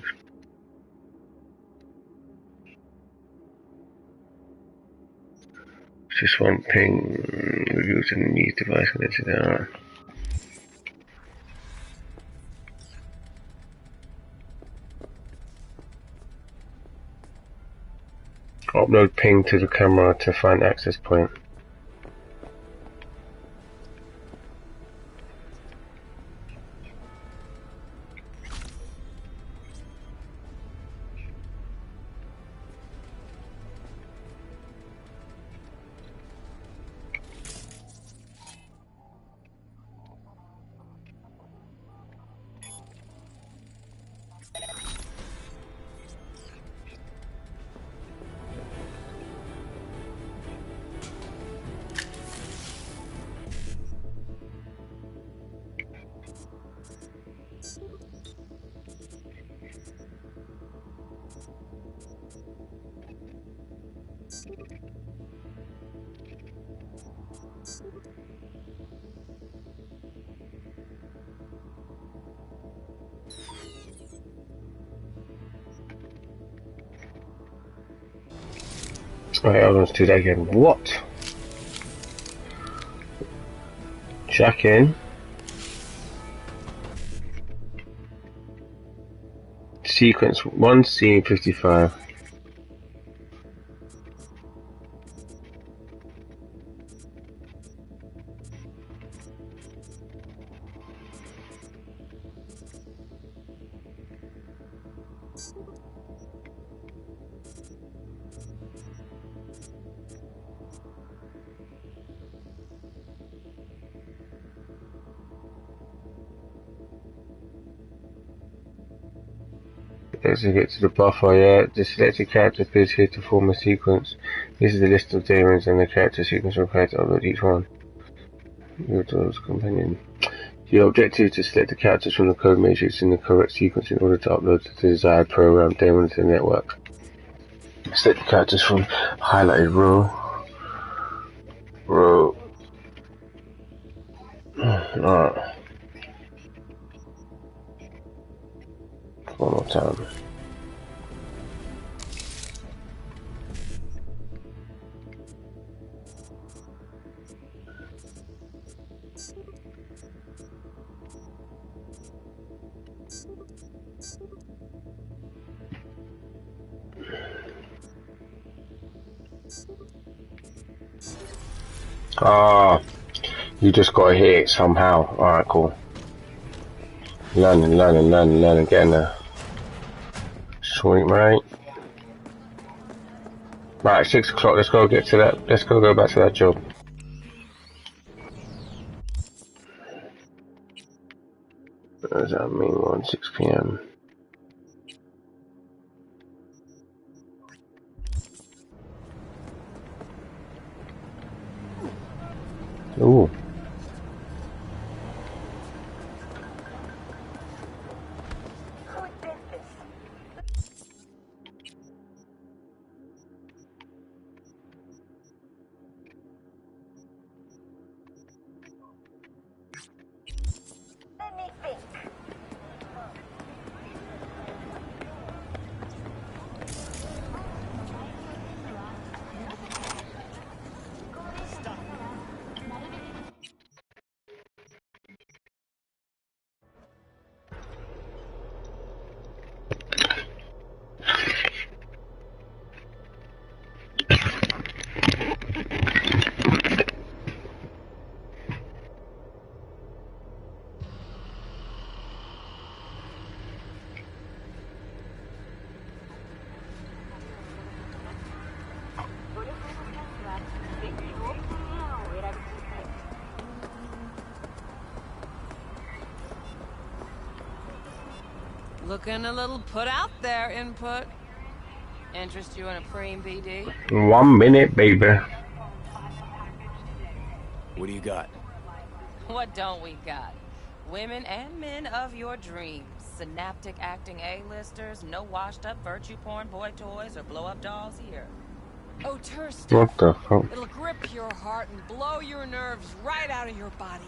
just one ping reveals enemy's device connected to upload ping to the camera to find access point. Right, hold on, let's do that again. What? Jack in. Sequence 1, scene 55. As we get to the buffer, yeah, the selected character appears here to form a sequence. This is the list of demons and the character sequence required to upload each one. Your daughter's companion. Your objective is to select the characters from the code matrix in the correct sequence in order to upload to the desired program daemon to the network. Select the characters from highlighted row. Alright. One more time. Ah, you just got to hit it somehow. Alright, cool. Landing, getting there. Sweet, mate. Right, 6 o'clock, let's go get to that, let's go back to that job. What does that mean, 6 p.m.? Ooh. Looking a little put out there, Input. Interest you in a preem, BD? 1 minute, baby. What do you got? What don't we got? Women and men of your dreams. Synaptic acting A-listers, no washed-up virtue porn boy toys or blow-up dolls here. Auteur stuff. What the fuck? It'll grip your heart and blow your nerves right out of your body.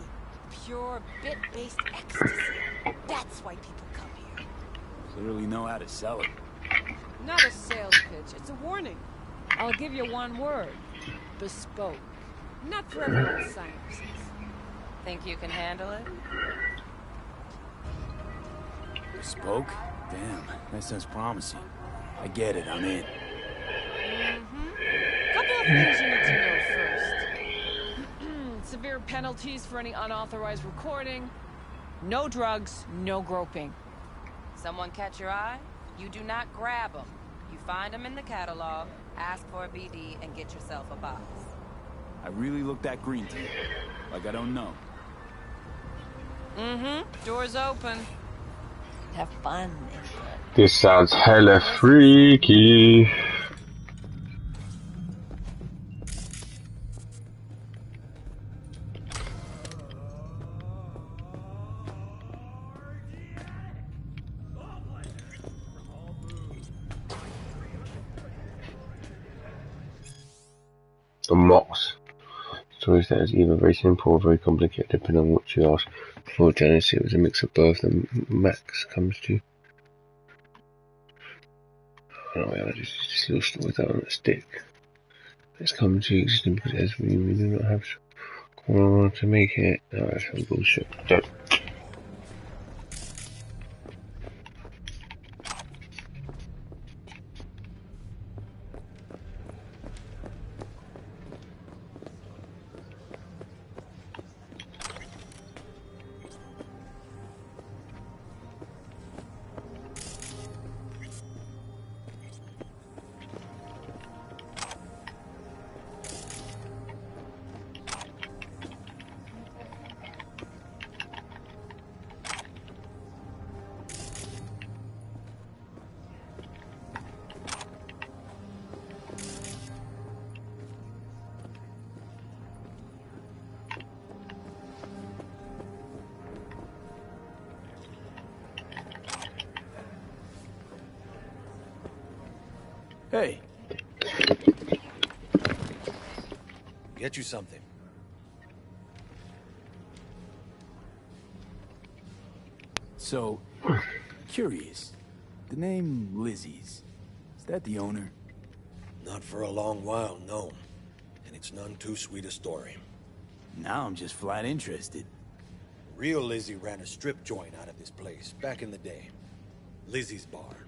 Pure bit-based ecstasy. That's why people come here. Clearly know how to sell it. Not a sales pitch, it's a warning. I'll give you one word. Bespoke. Not for everyone's sinuses. Think you can handle it? Bespoke? Damn, that sounds promising. I get it, I'm in. Couple of things you need to know first. Severe penalties for any unauthorized recording. No drugs, no groping. Someone catch your eye? You do not grab them. You find them in the catalog, ask for a BD, and get yourself a box. I really look that green to you. Like I don't know. Door's open. Have fun, Input. This sounds hella freaky. The mocks. Stories that is either very simple or very complicated, depending on what you ask. For Genesis, it was a mix of both. The Max comes to. Oh no, just little stories out on a stick. It's come to existence because as we do not have to make it. No, that's some bullshit. Don't. Hey. Get you something. So, curious. The name Lizzie's. Is that the owner? Not for a long while, no. And it's none too sweet a story. Now I'm just flat interested. Real Lizzie ran a strip joint out of this place, back in the day. Lizzie's Bar.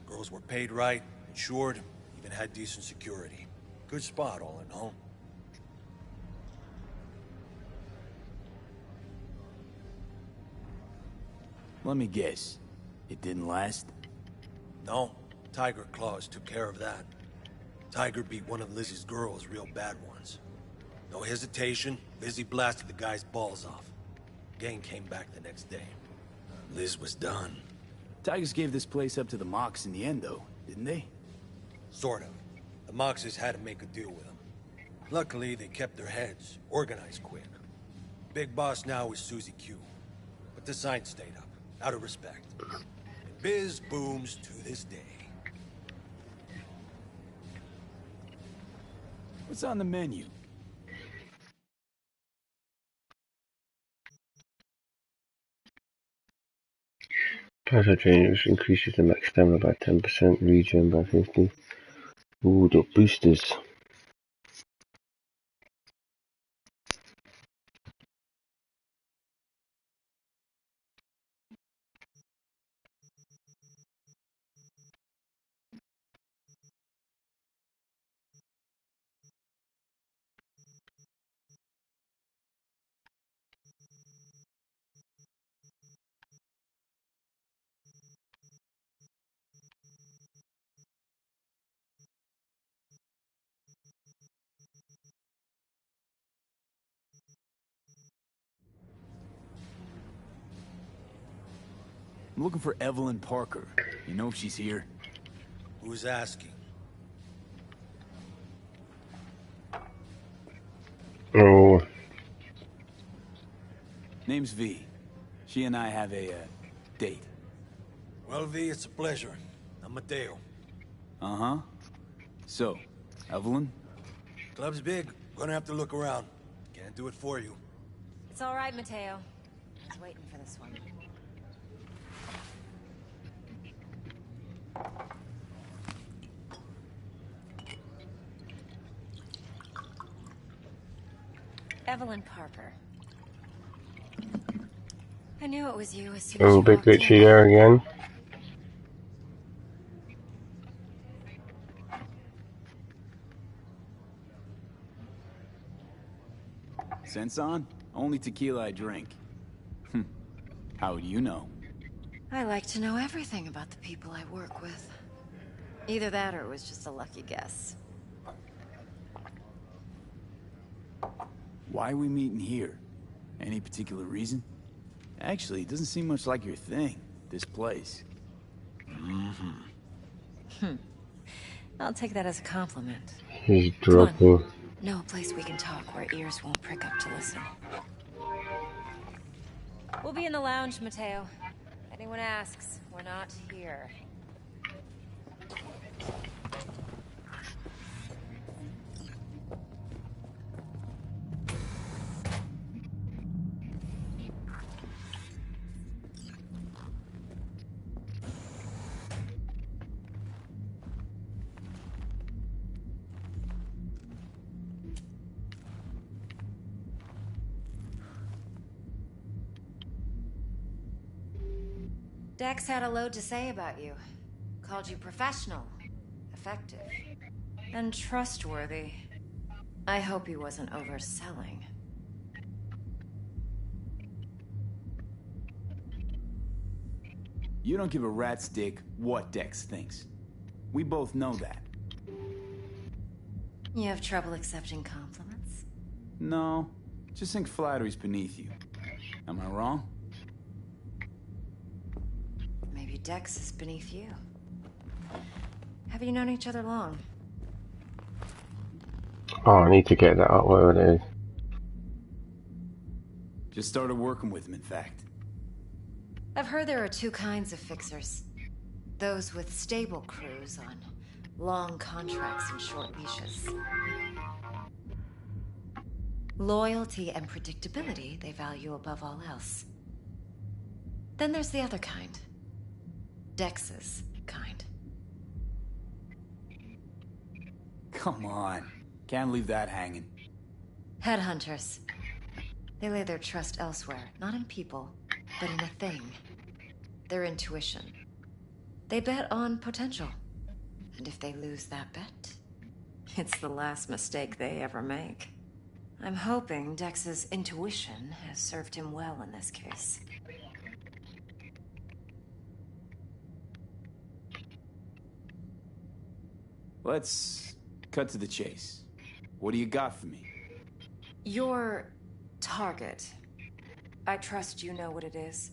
Girls were paid right, insured, even had decent security. Good spot, all in all. Let me guess. It didn't last? No, Tiger Claws took care of that. Tiger beat one of Lizzie's girls real bad once. No hesitation, Lizzie blasted the guy's balls off. Gang came back the next day. Liz was done. Tigers gave this place up to the Mox in the end, though, didn't they? Sort of. The Moxes had to make a deal with them. Luckily, they kept their heads, organized quick. Big boss now is Susie Q. But the sign stayed up, out of respect. And biz booms to this day. What's on the menu? Plasma drainage increases the max stamina by 10%, regen by 50. Ooh, the boosters. I'm looking for Evelyn Parker. You know if she's here? Who's asking? Oh. Name's V. She and I have a, date. Well, V, it's a pleasure. I'm Mateo. Uh-huh. So, Evelyn? Club's big. Gonna have to look around. Can't do it for you. It's all right, Mateo. I was waiting for this one. Evelyn Parker. I knew it was you as soon as Oh, you Big walked in. Richie there again. Sense on? Only tequila I drink. How would you know? I like to know everything about the people I work with. Either that or it was just a lucky guess. Why are we meeting here? Any particular reason? Actually, it doesn't seem much like your thing, this place. I'll take that as a compliment. He's Come on. dropping. Know a place we can talk where ears won't prick up to listen. We'll be in the lounge, Mateo. If anyone asks, we're not here. Dex had a load to say about you. Called you professional, effective, and trustworthy. I hope he wasn't overselling. You don't give a rat's dick what Dex thinks. We both know that. You have trouble accepting compliments? No, just think flattery's beneath you. Am I wrong? Maybe Dex is beneath you. Have you known each other long? Oh, I need to get that up, whatever it is. Just started working with him, in fact. I've heard there are two kinds of fixers. Those with stable crews on long contracts and short leashes. Loyalty and predictability they value above all else. Then there's the other kind. Dex's kind. Come on. Can't leave that hanging. Headhunters. They lay their trust elsewhere, not in people, but in a thing. Their intuition. They bet on potential. And if they lose that bet, it's the last mistake they ever make. I'm hoping Dex's intuition has served him well in this case. Let's cut to the chase. What do you got for me? Your target. I trust you know what it is.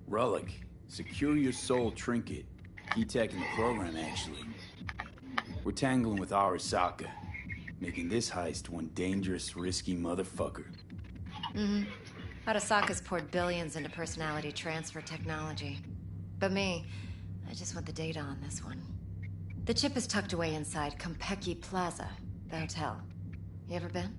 Relic. Secure your soul trinket. Key tech in the program, actually. We're tangling with Arasaka, making this heist one dangerous, risky motherfucker. Mm-hmm. Arasaka's poured billions into personality transfer technology. But me, I just want the data on this one. The chip is tucked away inside Kompeki Plaza, the hotel. You ever been?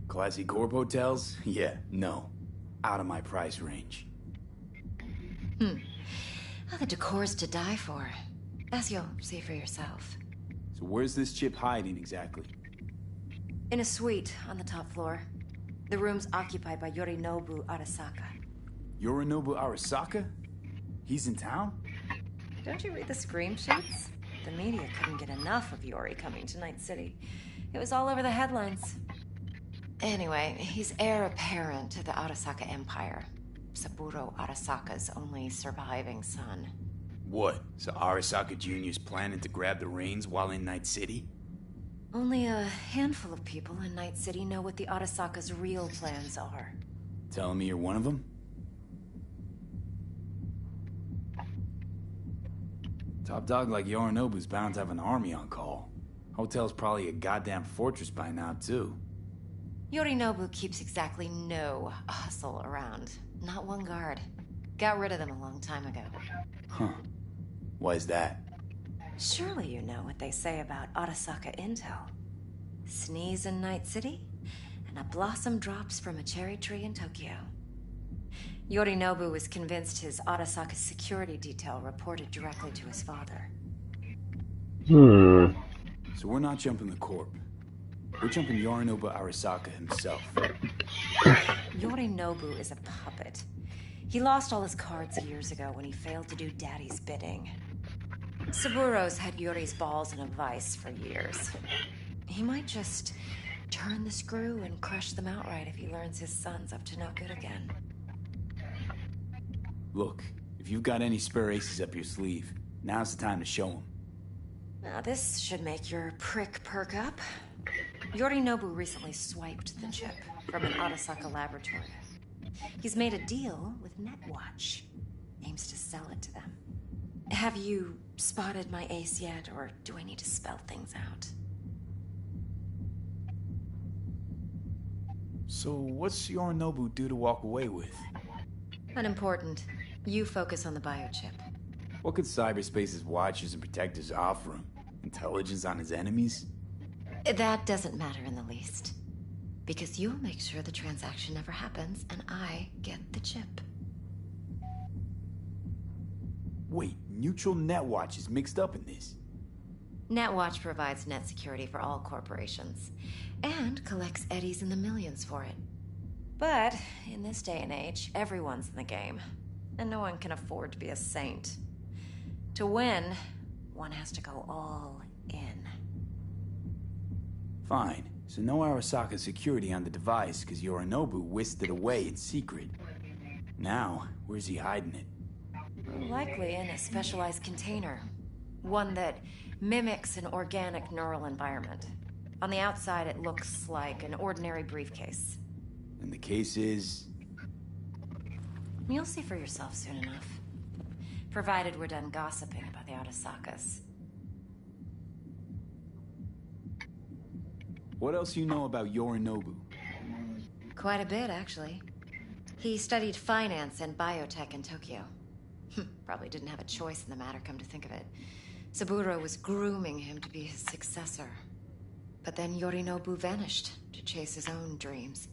Classy corp hotels? Yeah, no. Out of my price range. Well, the decor's to die for. As you'll see for yourself. So where's this chip hiding exactly? In a suite on the top floor. The room's occupied by Yorinobu Arasaka. Yorinobu Arasaka? He's in town? Don't you read the scream sheets? The media couldn't get enough of Yori coming to Night City. It was all over the headlines. Anyway, he's heir apparent to the Arasaka Empire. Saburo Arasaka's only surviving son. What? So Arasaka Jr.'s planning to grab the reins while in Night City? Only a handful of people in Night City know what the Arasaka's real plans are. Telling me you're one of them? Top dog like Yorinobu's bound to have an army on call. Hotel's probably a goddamn fortress by now, too. Yorinobu keeps exactly no hustle around. Not one guard. Got rid of them a long time ago. Huh. Why is that? Surely you know what they say about Arasaka intel. Sneeze in Night City, and a blossom drops from a cherry tree in Tokyo. Yorinobu was convinced his Arasaka security detail reported directly to his father. So we're not jumping the corp. We're jumping Yorinobu Arasaka himself. Yorinobu is a puppet. He lost all his cards years ago when he failed to do Daddy's bidding. Saburo's had Yori's balls in a vice for years. He might just turn the screw and crush them outright if he learns his son's up to no good again. Look, if you've got any spare aces up your sleeve, now's the time to show them. Now this should make your prick perk up. Yorinobu recently swiped the chip from an Arasaka laboratory. He's made a deal with Netwatch. Aims to sell it to them. Have you spotted my ace yet, or do I need to spell things out? So what's Yorinobu due to walk away with? Unimportant. You focus on the biochip. What could cyberspace's watchers and protectors offer him? Intelligence on his enemies? That doesn't matter in the least. Because you'll make sure the transaction never happens, and I get the chip. Wait, Neutral Netwatch is mixed up in this? Netwatch provides net security for all corporations, and collects eddies in the millions for it. But, in this day and age, everyone's in the game, and no one can afford to be a saint. To win, one has to go all in. Fine. So no Arasaka security on the device because Yorinobu whisked it away in secret. Now, where's he hiding it? Likely in a specialized container. One that mimics an organic neural environment. On the outside, it looks like an ordinary briefcase. And the case is... You'll see for yourself soon enough. Provided we're done gossiping about the Arasakas. What else you know about Yorinobu? Quite a bit, actually. He studied finance and biotech in Tokyo. Probably didn't have a choice in the matter, come to think of it. Saburo was grooming him to be his successor. But then Yorinobu vanished to chase his own dreams.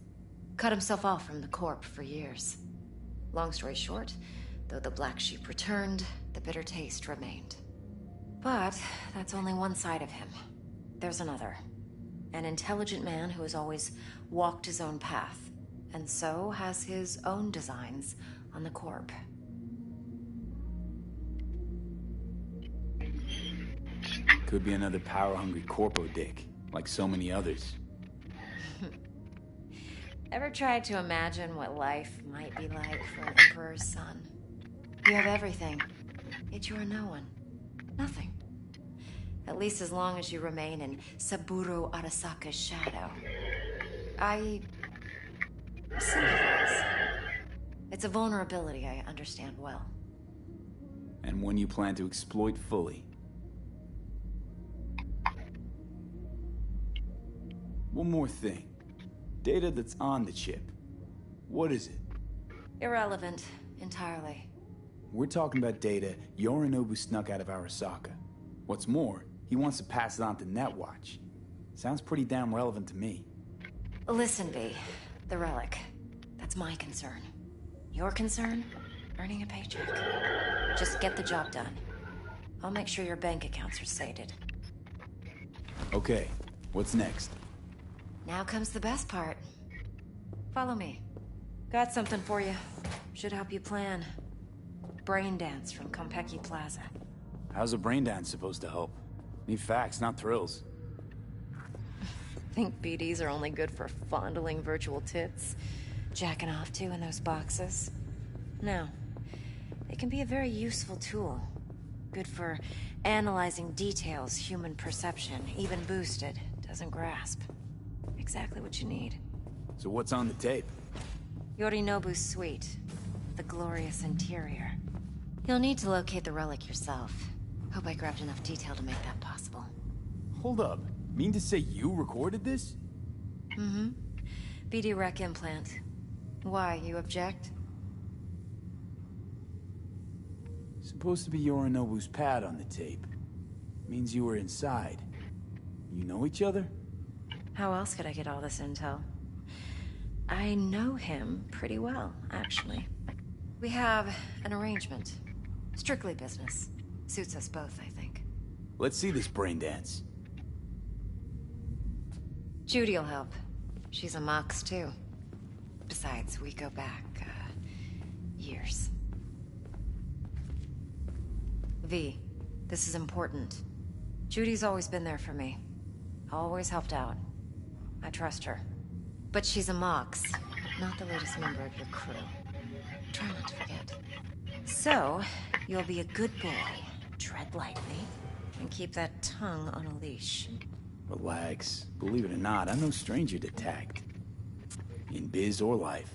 Cut himself off from the Corp for years. Long story short, though the black sheep returned, the bitter taste remained. But that's only one side of him. There's another. An intelligent man who has always walked his own path, and so has his own designs on the Corp. Could be another power-hungry corpo dick, like so many others. Ever tried to imagine what life might be like for an emperor's son? You have everything, yet you are no one. Nothing. At least as long as you remain in Saburo Arasaka's shadow. I sympathize. It's a vulnerability I understand well. And one you plan to exploit fully. One more thing. Data that's on the chip. What is it? Irrelevant, entirely. We're talking about data Yorinobu snuck out of Arasaka. What's more, he wants to pass it on to Netwatch. Sounds pretty damn relevant to me. Listen, V. The relic. That's my concern. Your concern? Earning a paycheck. Just get the job done. I'll make sure your bank accounts are sated. Okay, what's next? Now comes the best part. Follow me. Got something for you. Should help you plan. Brain dance from Konpeki Plaza. How's a brain dance supposed to help? Need facts, not thrills. Think BDs are only good for fondling virtual tits? Jacking off to in those boxes? No. They can be a very useful tool. Good for analyzing details human perception, even boosted, doesn't grasp. Exactly what you need. So what's on the tape? Yorinobu's suite. The glorious interior. You'll need to locate the relic yourself. Hope I grabbed enough detail to make that possible. Hold up. Mean to say you recorded this? Mm-hmm. BD Rec implant. Why, you object? Supposed to be Yorinobu's pad on the tape. Means you were inside. You know each other? How else could I get all this intel? I know him pretty well, actually. We have an arrangement. Strictly business. Suits us both, I think. Let's see this brain dance. Judy'll help. She's a Mox, too. Besides, we go back, years. V, this is important. Judy's always been there for me. Always helped out. I trust her. But she's a Mox, not the latest member of your crew. Try not to forget. So, you'll be a good boy, tread lightly, and keep that tongue on a leash. Relax. Believe it or not, I'm no stranger to tact. In biz or life.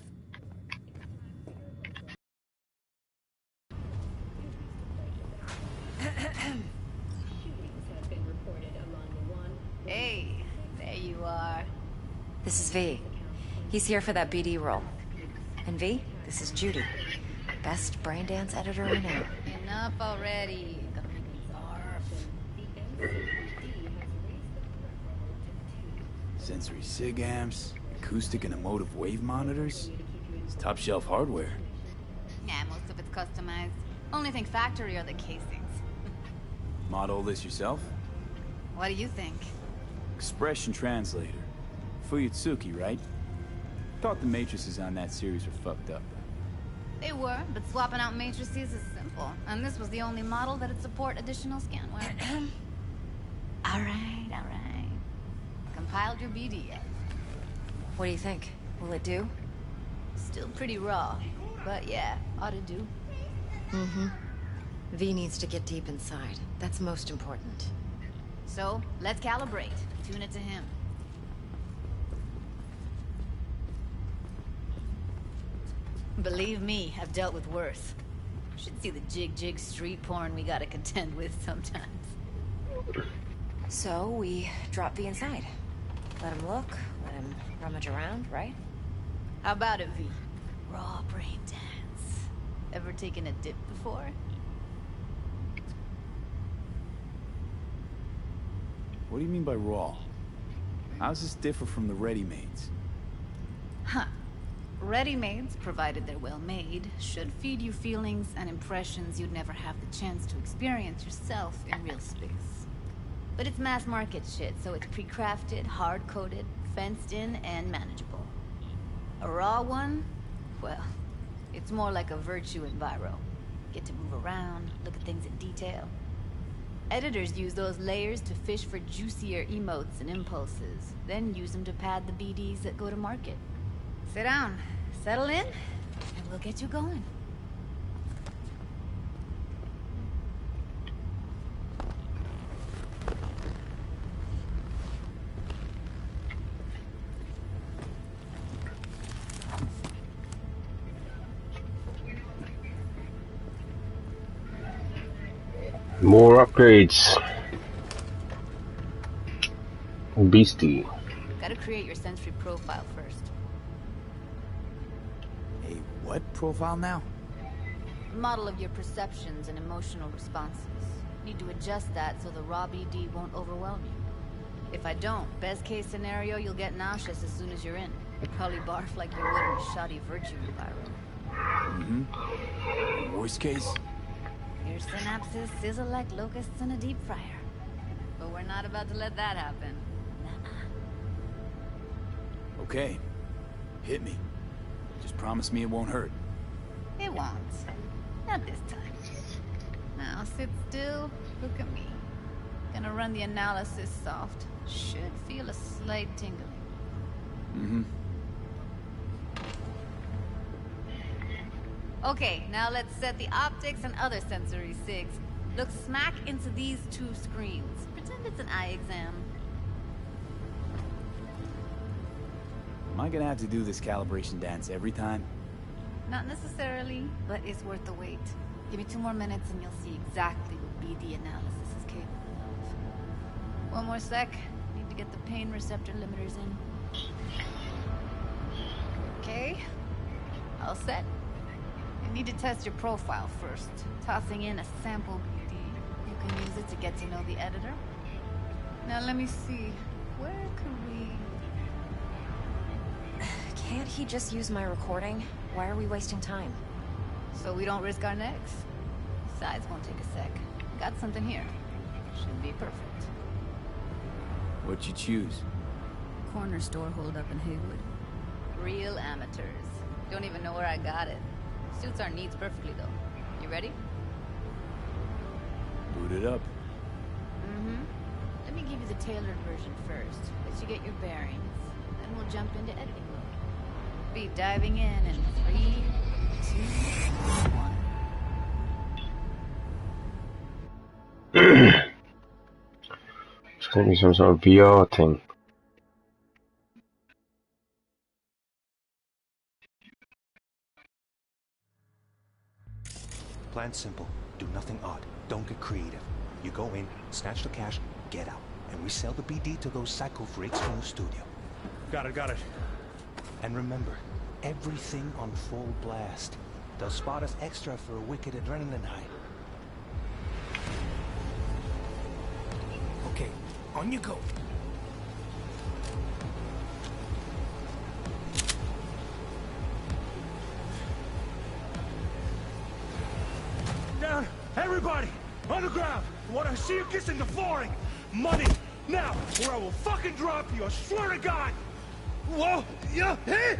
Hey, there you are. This is V. He's here for that BD role. And V, this is Judy. Best brain dance editor I know. Enough already. Sensory sig amps, acoustic and emotive wave monitors. It's top shelf hardware. Yeah, most of it's customized. Only thing factory are the casings. Model this yourself? What do you think? Expression translator. Fuyutsuki, right? Thought the matrices on that series were fucked up. They were, but swapping out matrices is simple. And this was the only model that'd support additional scanware. Alright, alright. Compiled your BD yet? What do you think? Will it do? Still pretty raw. But yeah, ought to do. Mm-hmm. V needs to get deep inside. That's most important. So, let's calibrate. Tune it to him. Believe me, I've dealt with worse. Should see the jig street porn we gotta contend with sometimes. So, we drop V inside. Let him look, let him rummage around, right? How about it, V? Raw brain dance. Ever taken a dip before? What do you mean by raw? How's this differ from the ready-mades? Huh. Ready-mades, provided they're well made, should feed you feelings and impressions you'd never have the chance to experience yourself in real space. But it's mass market shit, so it's pre-crafted, hard-coded, fenced in, and manageable. A raw one? Well, it's more like a virtue enviro. Get to move around, look at things in detail. Editors use those layers to fish for juicier emotes and impulses, then use them to pad the BDs that go to market. Sit down, settle in, and we'll get you going. More upgrades. Beastie. Gotta create your sensory profile first. A what profile now? Model of your perceptions and emotional responses. Need to adjust that so the raw BD won't overwhelm you. If I don't, best case scenario, you'll get nauseous as soon as you're in. Probably barf like you would in a shoddy virtue environment. Mm-hmm. Worst case? Your synapses sizzle like locusts in a deep fryer. But we're not about to let that happen. Okay. Hit me. Just promise me it won't hurt. It won't. Not this time. Now sit still, look at me. Gonna run the analysis soft. Should feel a slight tingling. Mm-hmm. Okay, now let's set the optics and other sensory sigs. Look smack into these two screens. Pretend it's an eye exam. Am I gonna have to do this calibration dance every time? Not necessarily, but it's worth the wait. Give me 2 more minutes and you'll see exactly what BD analysis is capable of. One more sec. Need to get the pain receptor limiters in. Okay. All set. You need to test your profile first. Tossing in a sample BD. You can use it to get to know the editor. Now let me see. Where could we... Can't he just use my recording? Why are we wasting time? So we don't risk our necks. Besides, won't take a sec. Got something here. Should be perfect. What'd you choose? Corner store holdup in Haywood. Real amateurs. Don't even know where I got it. Suits our needs perfectly, though. You ready? Boot it up. Mm-hmm. Let me give you the tailored version first. Let you get your bearings. Then we'll jump into editing mode. Be diving in 3, 2, 1. It's gonna be some sort of VR thing. Plan simple. Do nothing odd. Don't get creative. You go in, snatch the cash, get out. And we sell the BD to those psycho freaks from the studio. Got it. And remember, everything on full blast. They'll spot us extra for a wicked adrenaline high. Okay, on you go. Down! Everybody! On the ground! I want to see you kissing the flooring! Money! Now! Or I will fucking drop you! I swear to God! Whoa! Yeah! Hey!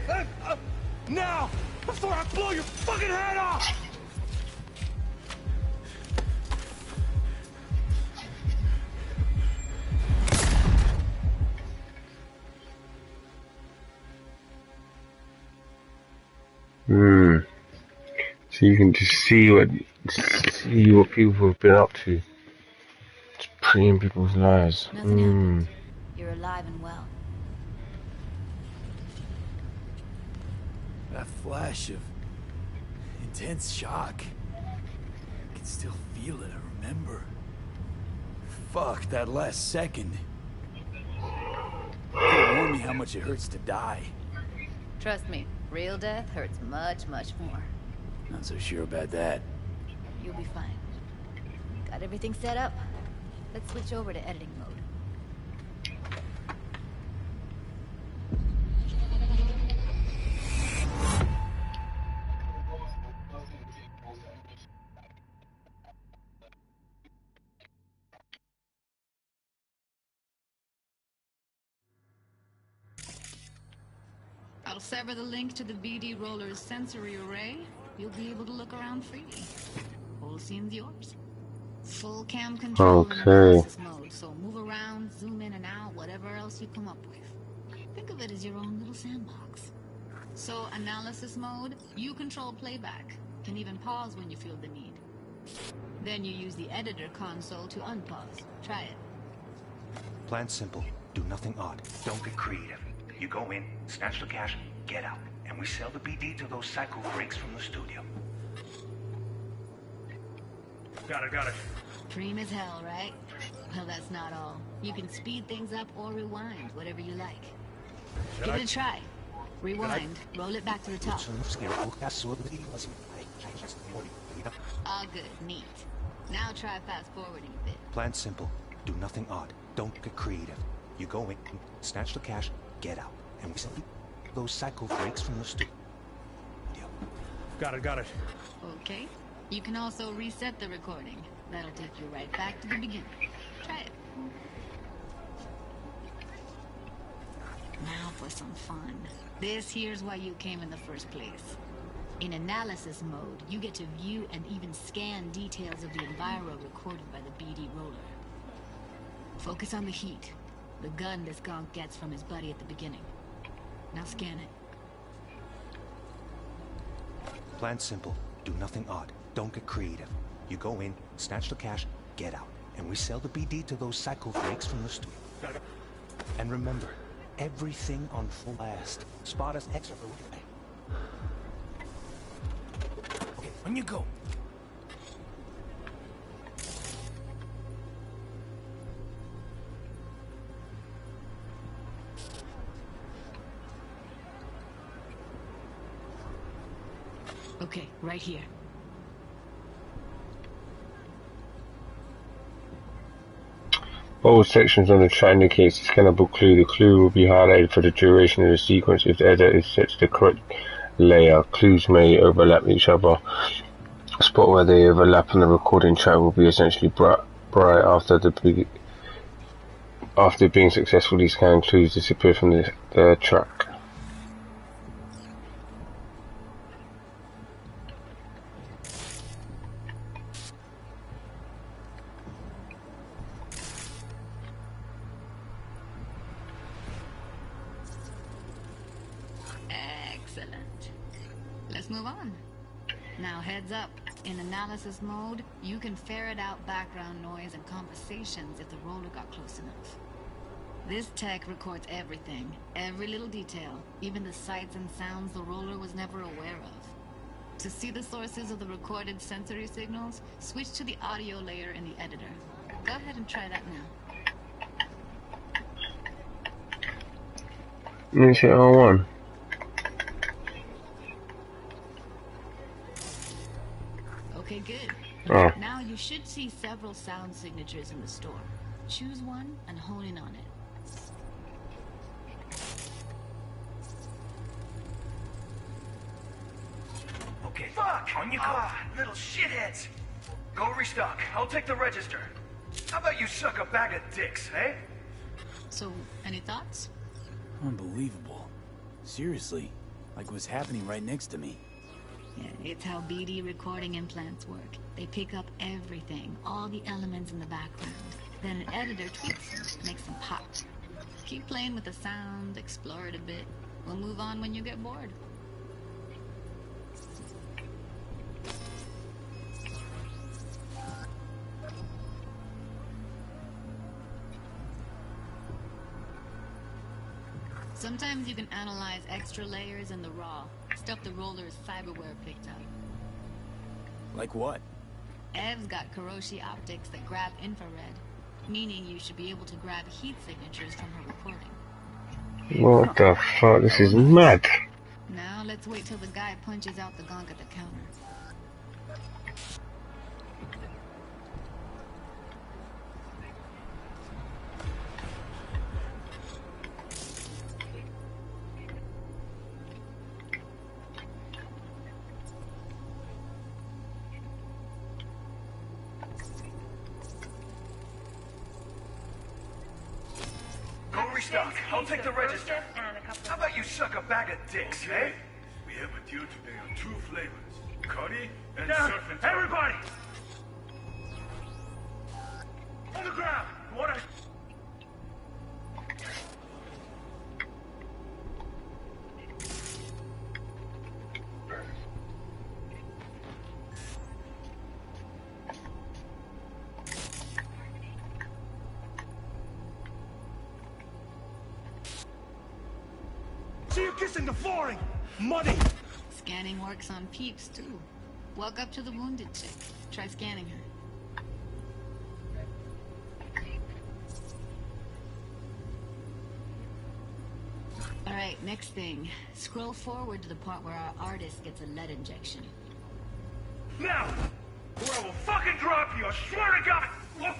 Now! Before I blow your fucking head off! So you can just see what people have been up to. It's pretty in people's lives. Nothing happened. You're alive and well. That flash of intense shock. I can still feel it, I remember. Fuck, that last second. Can't warn me how much it hurts to die. Trust me, real death hurts much, much more. Not so sure about that. You'll be fine. Got everything set up? Let's switch over to editing mode. I'll sever the link to the BD Roller's sensory array. You'll be able to look around freely. Whole scene's yours. Full cam control in analysis mode, so move around, zoom in and out, whatever else you come up with. Think of it as your own little sandbox. So, analysis mode, you control playback. Can even pause when you feel the need. Then you use the editor console to unpause. Try it. Plan simple. Do nothing odd. Don't get creative. You go in, snatch the cash, get out. And we sell the BD to those psycho freaks from the studio. Got it. Dream as hell, right? Well, that's not all. You can speed things up or rewind, whatever you like. Give it a try. Rewind, roll it back to the top. All good, neat. Now try fast forwarding a bit. Plan simple. Do nothing odd. Don't get creative. You go in, snatch the cash, get out. And we sell those psycho freaks from the studio. Got it. Okay. You can also reset the recording. That'll take you right back to the beginning. Try it. Now for some fun. This here's why you came in the first place. In analysis mode, you get to view and even scan details of the enviro recorded by the BD roller. Focus on the heat, the gun this gonk gets from his buddy at the beginning. Now scan it. Plan simple. Do nothing odd. Don't get creative. You go in, snatch the cash, get out. And we sell the BD to those psycho freaks from the studio. And remember, everything on full blast. Spot us extra. Okay, on you go. Okay, right here. All sections on the track indicates a scannable clue. The clue will be highlighted for the duration of the sequence if the editor is set to the correct layer. Clues may overlap each other. A spot where they overlap on the recording track will be essentially bright after being successfully scanned. Clues disappear from the track. Excellent. Let's move on. Now heads up. In analysis mode, you can ferret out background noise and conversations if the roller got close enough. This tech records everything, every little detail, even the sights and sounds the roller was never aware of. To see the sources of the recorded sensory signals, switch to the audio layer in the editor. Go ahead and try that now. Let's hit R1. Okay, good. Oh. Now you should see several sound signatures in the store. Choose one and hone in on it. Okay. Fuck! On you go. Little shitheads. Go restock. I'll take the register. How about you suck a bag of dicks, eh? So, any thoughts? Unbelievable. Seriously, like what's happening right next to me. Yeah, it's how BD recording implants work. They pick up everything, all the elements in the background. Then an editor tweaks them, makes them pop. Keep playing with the sound, explore it a bit. We'll move on when you get bored. Sometimes you can analyze extra layers in the raw, stuff the roller's cyberware picked up. Like what? Ev's got Kiroshi optics that grab infrared, meaning you should be able to grab heat signatures from her recording. What the fuck? This is mad. Now let's wait till the guy punches out the gonk at the counter. Restock. I'll take the register. How about you suck a bag of dicks, eh? We have a deal today on 2 flavors. Curry and Down. surf and Everybody! On the ground! What a... see you kissing the flooring! Muddy! Scanning works on peeps, too. Walk up to the wounded chick. Try scanning her. Alright, next thing. Scroll forward to the part where our artist gets a lead injection. Now! Or I will fucking drop you, I swear to God! Look,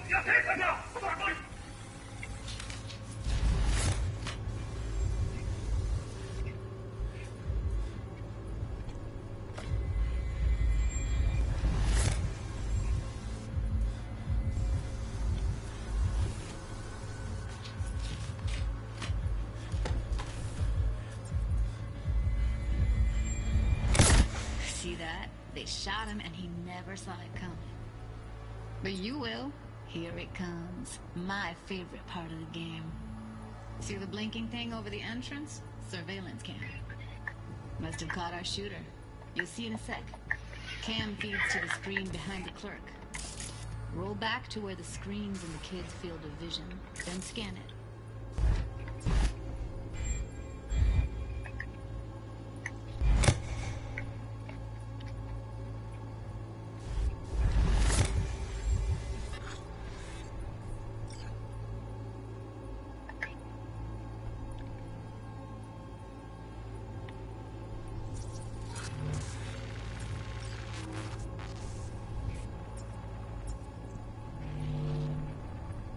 enough! Fuck. See that? They shot him and he never saw it coming. But you will. Here it comes. My favorite part of the game. See the blinking thing over the entrance? Surveillance cam. Must have caught our shooter. You'll see in a sec. Cam feeds to the screen behind the clerk. Roll back to where the screen's in the kid's field of vision, then scan it.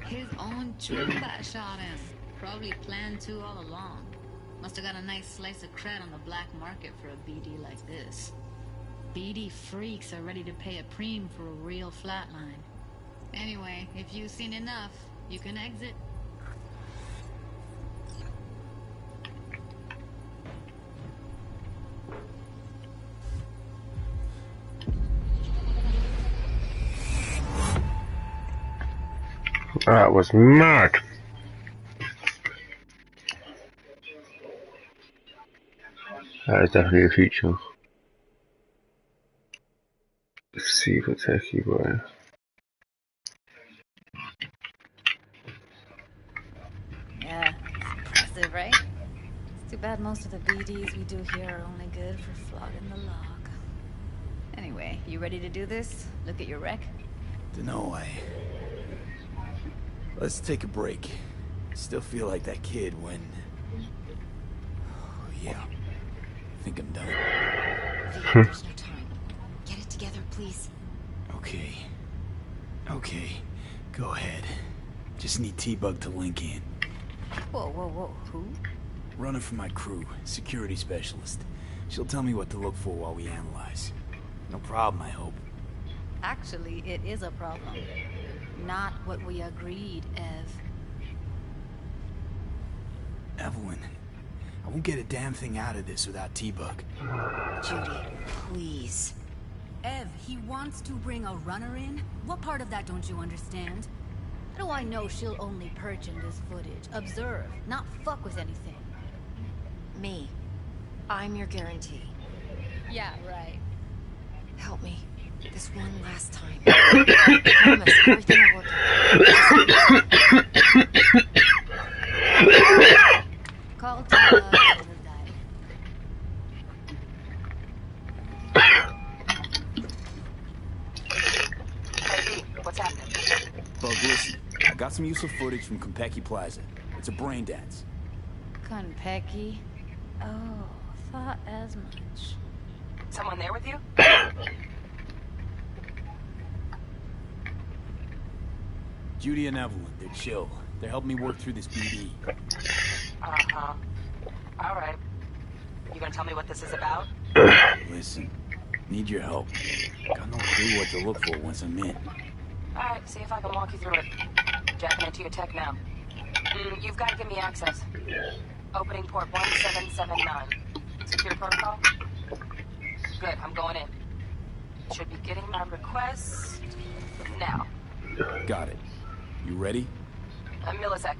His own troopbot shot him. Probably planned to all along. Must have got a nice slice of cred on the black market for a BD like this. BD freaks are ready to pay a preem for a real flatline. Anyway, if you've seen enough, you can exit. That was mad. That is definitely a feature. Let's see if it's techie boy. Yeah, it's impressive, right? It's too bad most of the BDs we do here are only good for flogging the log. Anyway, you ready to do this? Look at your wreck? Dunno, Let's take a break. Still feel like that kid when... Oh, yeah. I think I'm done. There's no time. Get it together, please. Okay. Okay. Go ahead. Just need T-Bug to link in. Whoa. Who? Runner for my crew. Security specialist. She'll tell me what to look for while we analyze. No problem, I hope. Actually, it is a problem. Not what we agreed, Ev. Evelyn, I won't get a damn thing out of this without T-Bug. Judy, please. Ev, he wants to bring a runner in? What part of that don't you understand? How do I know she'll only perch in this footage? Observe, not fuck with anything. Me. I'm your guarantee. Yeah, right. Help me. This one last time. I promise everything will work out. Call T-Bug. Hey, what's happening? Bug, listen. I got some useful footage from Konpeki Plaza. It's a brain dance. Konpeki? Oh, thought as much. Someone there with you? Judy and Evelyn, they're chill. They're helping me work through this BD. Uh-huh. All right. You gonna tell me what this is about? Listen, need your help. Got no clue what to look for once I'm in. All right, see if I can walk you through it. Jacking into your tech now. You've got to give me access. Opening port 1779. Secure protocol? Good, I'm going in. Should be getting my request now. Got it. You ready? A millisec.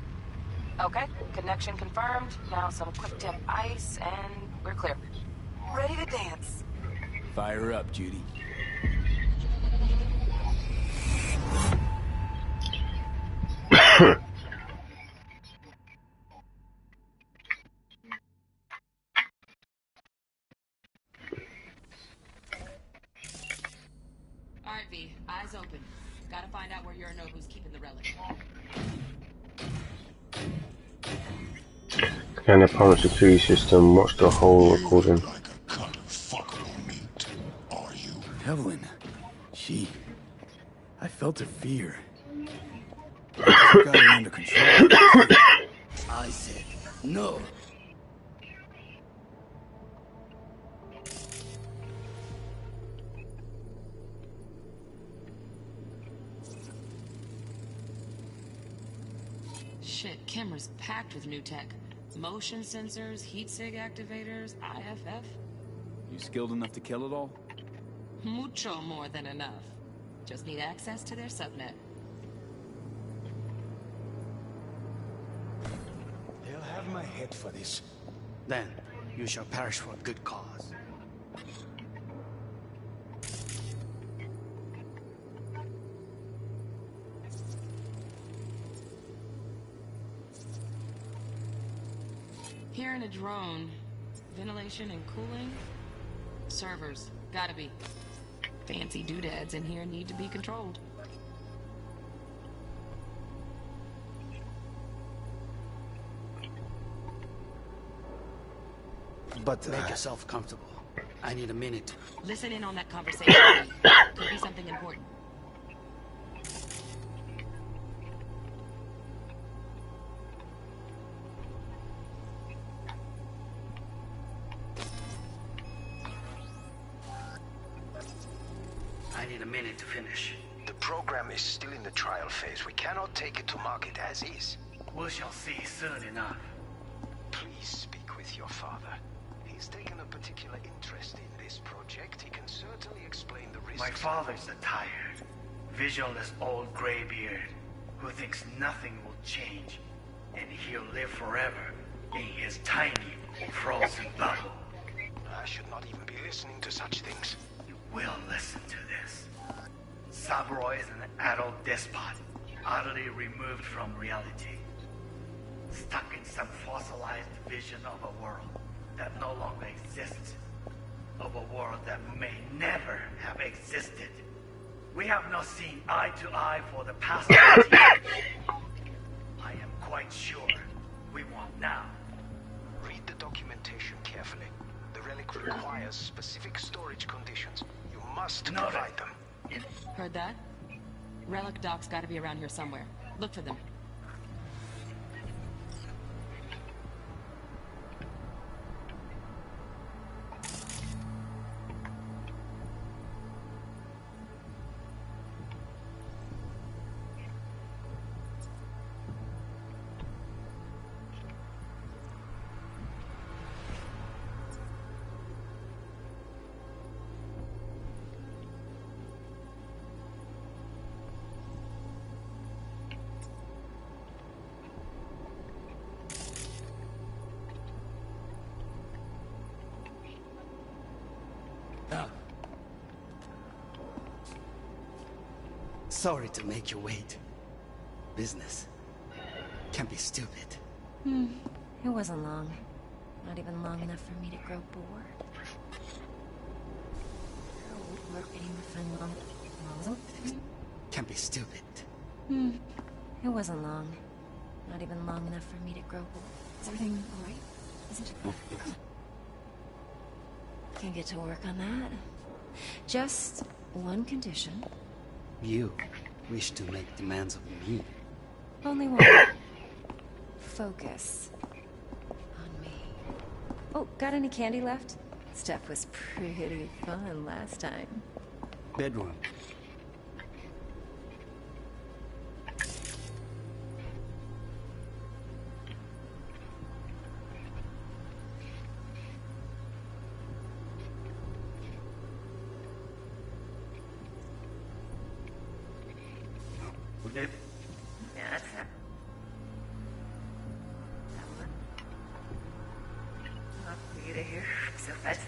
Okay, connection confirmed. Now some quick tip ice, and we're clear. Ready to dance. Fire up, Judy. Scan the apartment security system. Watch the whole recording. Evelyn. I felt her fear. You got her under control. I said no. Shit, camera's packed with new tech. Motion sensors, heat sig activators, IFF. You skilled enough to kill it all? Mucho more than enough. Just need access to their subnet. They'll have my head for this. Then, you shall perish for a good cause. Here in a drone, ventilation and cooling? Servers, gotta be. Fancy doodads in here need to be controlled. But make yourself comfortable. I need a minute. Listen in on that conversation. Could be something important. I need a minute to finish. The program is still in the trial phase. We cannot take it to market as is. We shall see soon enough. Please speak with your father. He's taken a particular interest in this project. He can certainly explain the risks. My father's a tired, visionless old graybeard who thinks nothing will change, and he'll live forever in his tiny, frozen bubble. I should not even be listening to such things. You will listen to this. Saburo is an adult despot, utterly removed from reality. Stuck in some fossilized vision of a world that no longer exists. Of a world that may never have existed. We have not seen eye to eye for the past 20 years. I am quite sure we won't now. Read the documentation carefully. The relic requires specific storage conditions. You must provide them. Heard that? Relic docs gotta be around here somewhere. Look for them. Sorry to make you wait. Business can be stupid. It wasn't long. Not even long enough for me to grow bored. Can be stupid. It wasn't long. Not even long enough for me to grow bored. Is everything alright? Isn't it? Can get to work on that. Just one condition. You wish to make demands of me. Only one. Focus on me. Oh, got any candy left? Stuff was pretty fun last time. Bedroom. Yeah, that's it. Not for you to hear. So fast.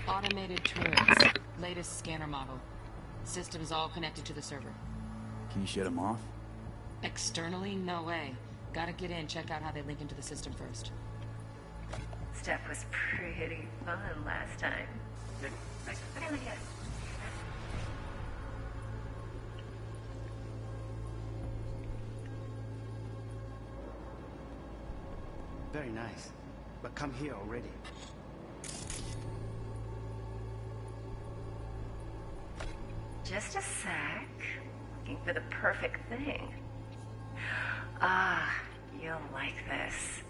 Automated turrets. Latest scanner model. Systems all connected to the server. Can you shut them off? Externally, no way. Gotta get in, check out how they link into the system first. Stuff was pretty fun last time. Very nice. But come here already. Just a sec. Looking for the perfect thing. Ah, you'll like this.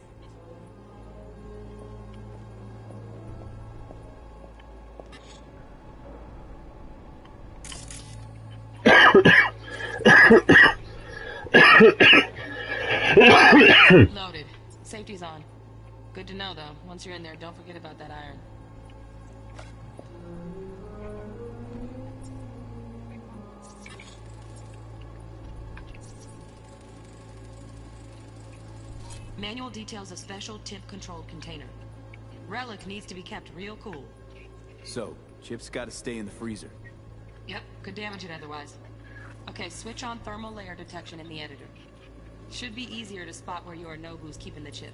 Loaded. Safety's on. Good to know, though. Once you're in there, don't forget about that iron. Manual details a special tip-controlled container. Relic needs to be kept real cool. So, Chip's gotta stay in the freezer. Yep, could damage it otherwise. Okay, switch on thermal layer detection in the editor. Should be easier to spot where Yorinobu's keeping the chip.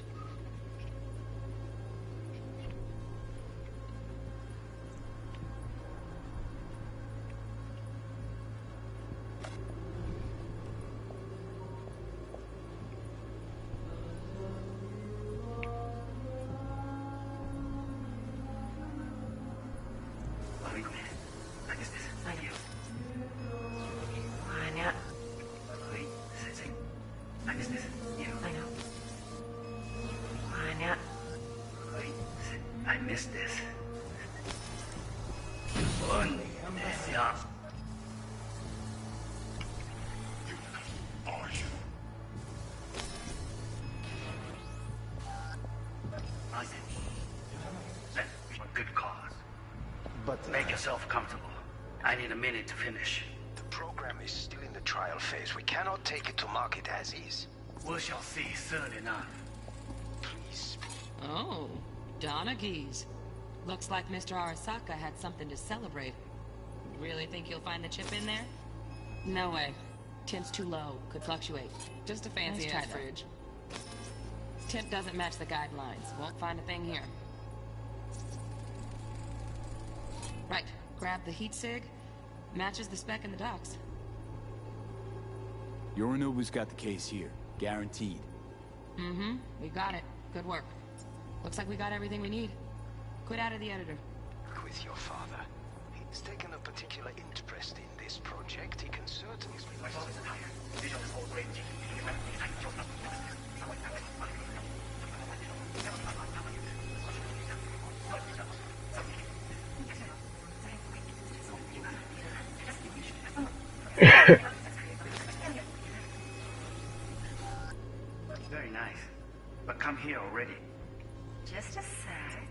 I missed this. Good cause. But make yourself comfortable. I need a minute to finish. The program is still in the trial phase. We cannot take it to market as is. We shall see soon enough. Please. Oh, Donaghys. Looks like Mr. Arasaka had something to celebrate. Really think you'll find the chip in there? No way. Temp's too low. Could fluctuate. Just a fancy ass fridge. Temp doesn't match the guidelines. Won't find a thing here. Right. Grab the heat sig. Matches the spec in the docs. Yorinobu's got the case here. Guaranteed. Mm-hmm. We got it. Good work. Looks like we got everything we need. Quit out of the editor. With your father. He's taken a particular interest in this project. He can certainly... Very nice. But come here already. Just a sec.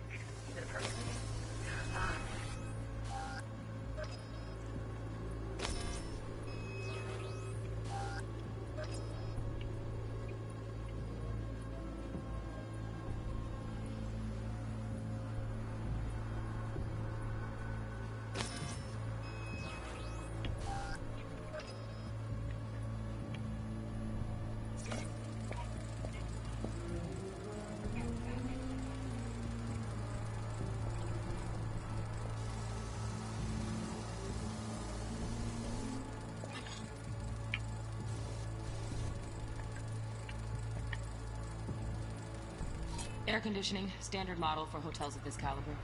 Air conditioning, standard model for hotels of this caliber.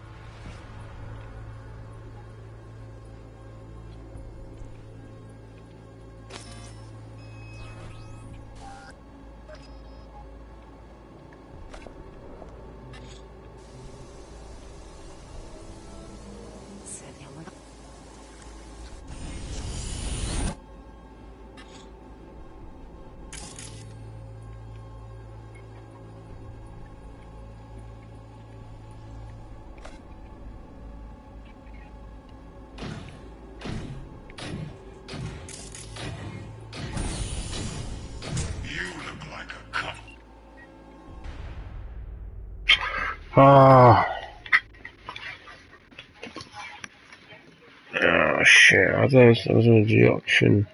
Ah. Oh shit, I thought it was the option.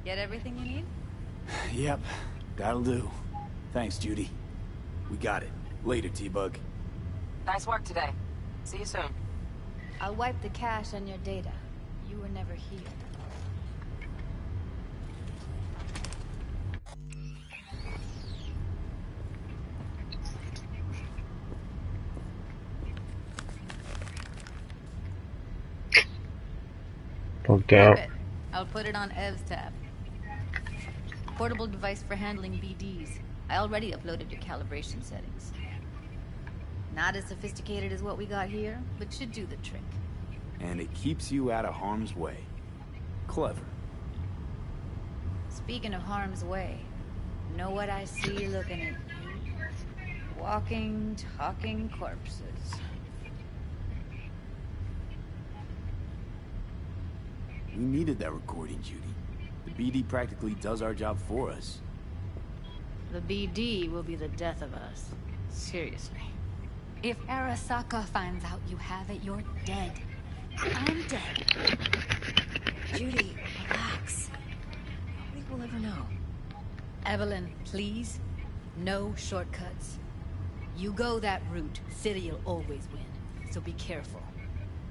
Get everything you need? Yep, that'll do. Thanks, Judy. We got it. Later, T-Bug. Nice work today. See you soon. I'll wipe the cache on your data. You were never here. doubt. Keep it. I'll put it on Ev's tab. Portable device for handling BDs. I already uploaded your calibration settings. Not as sophisticated as what we got here, but should do the trick. And it keeps you out of harm's way. Clever. Speaking of harm's way, know what I see looking at you? Walking, talking corpses. We needed that recording, Judy. The BD practically does our job for us. The BD will be the death of us. Seriously. If Arasaka finds out you have it, you're dead. I'm dead. Judy, relax. Nobody will ever know. Evelyn, please. No shortcuts. You go that route, City'll always win. So be careful.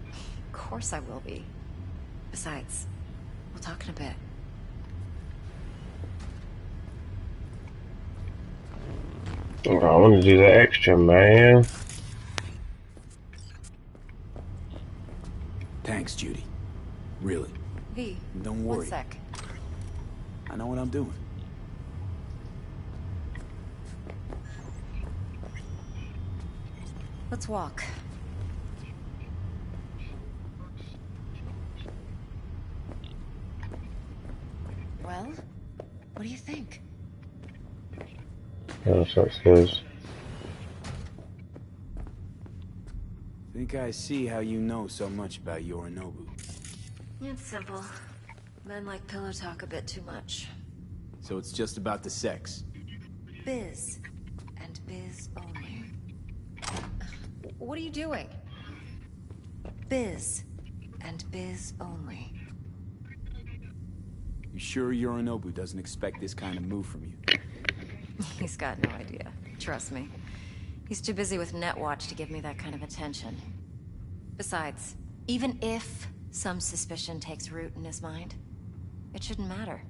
Of course I will be. Besides, we'll talk in a bit. Oh, I want to do that extra, man. Thanks, Judy. Really. V, Don't worry. one sec. I know what I'm doing. Let's walk. Well, what do you think? That's upstairs. Think I see how you know so much about Yorinobu. It's simple. Men like pillow talk a bit too much. So it's just about the sex. Biz. And biz only. What are you doing? Biz. And biz only. You sure Yorinobu doesn't expect this kind of move from you? He's got no idea. Trust me. He's too busy with Netwatch to give me that kind of attention. Besides, even if some suspicion takes root in his mind, it shouldn't matter.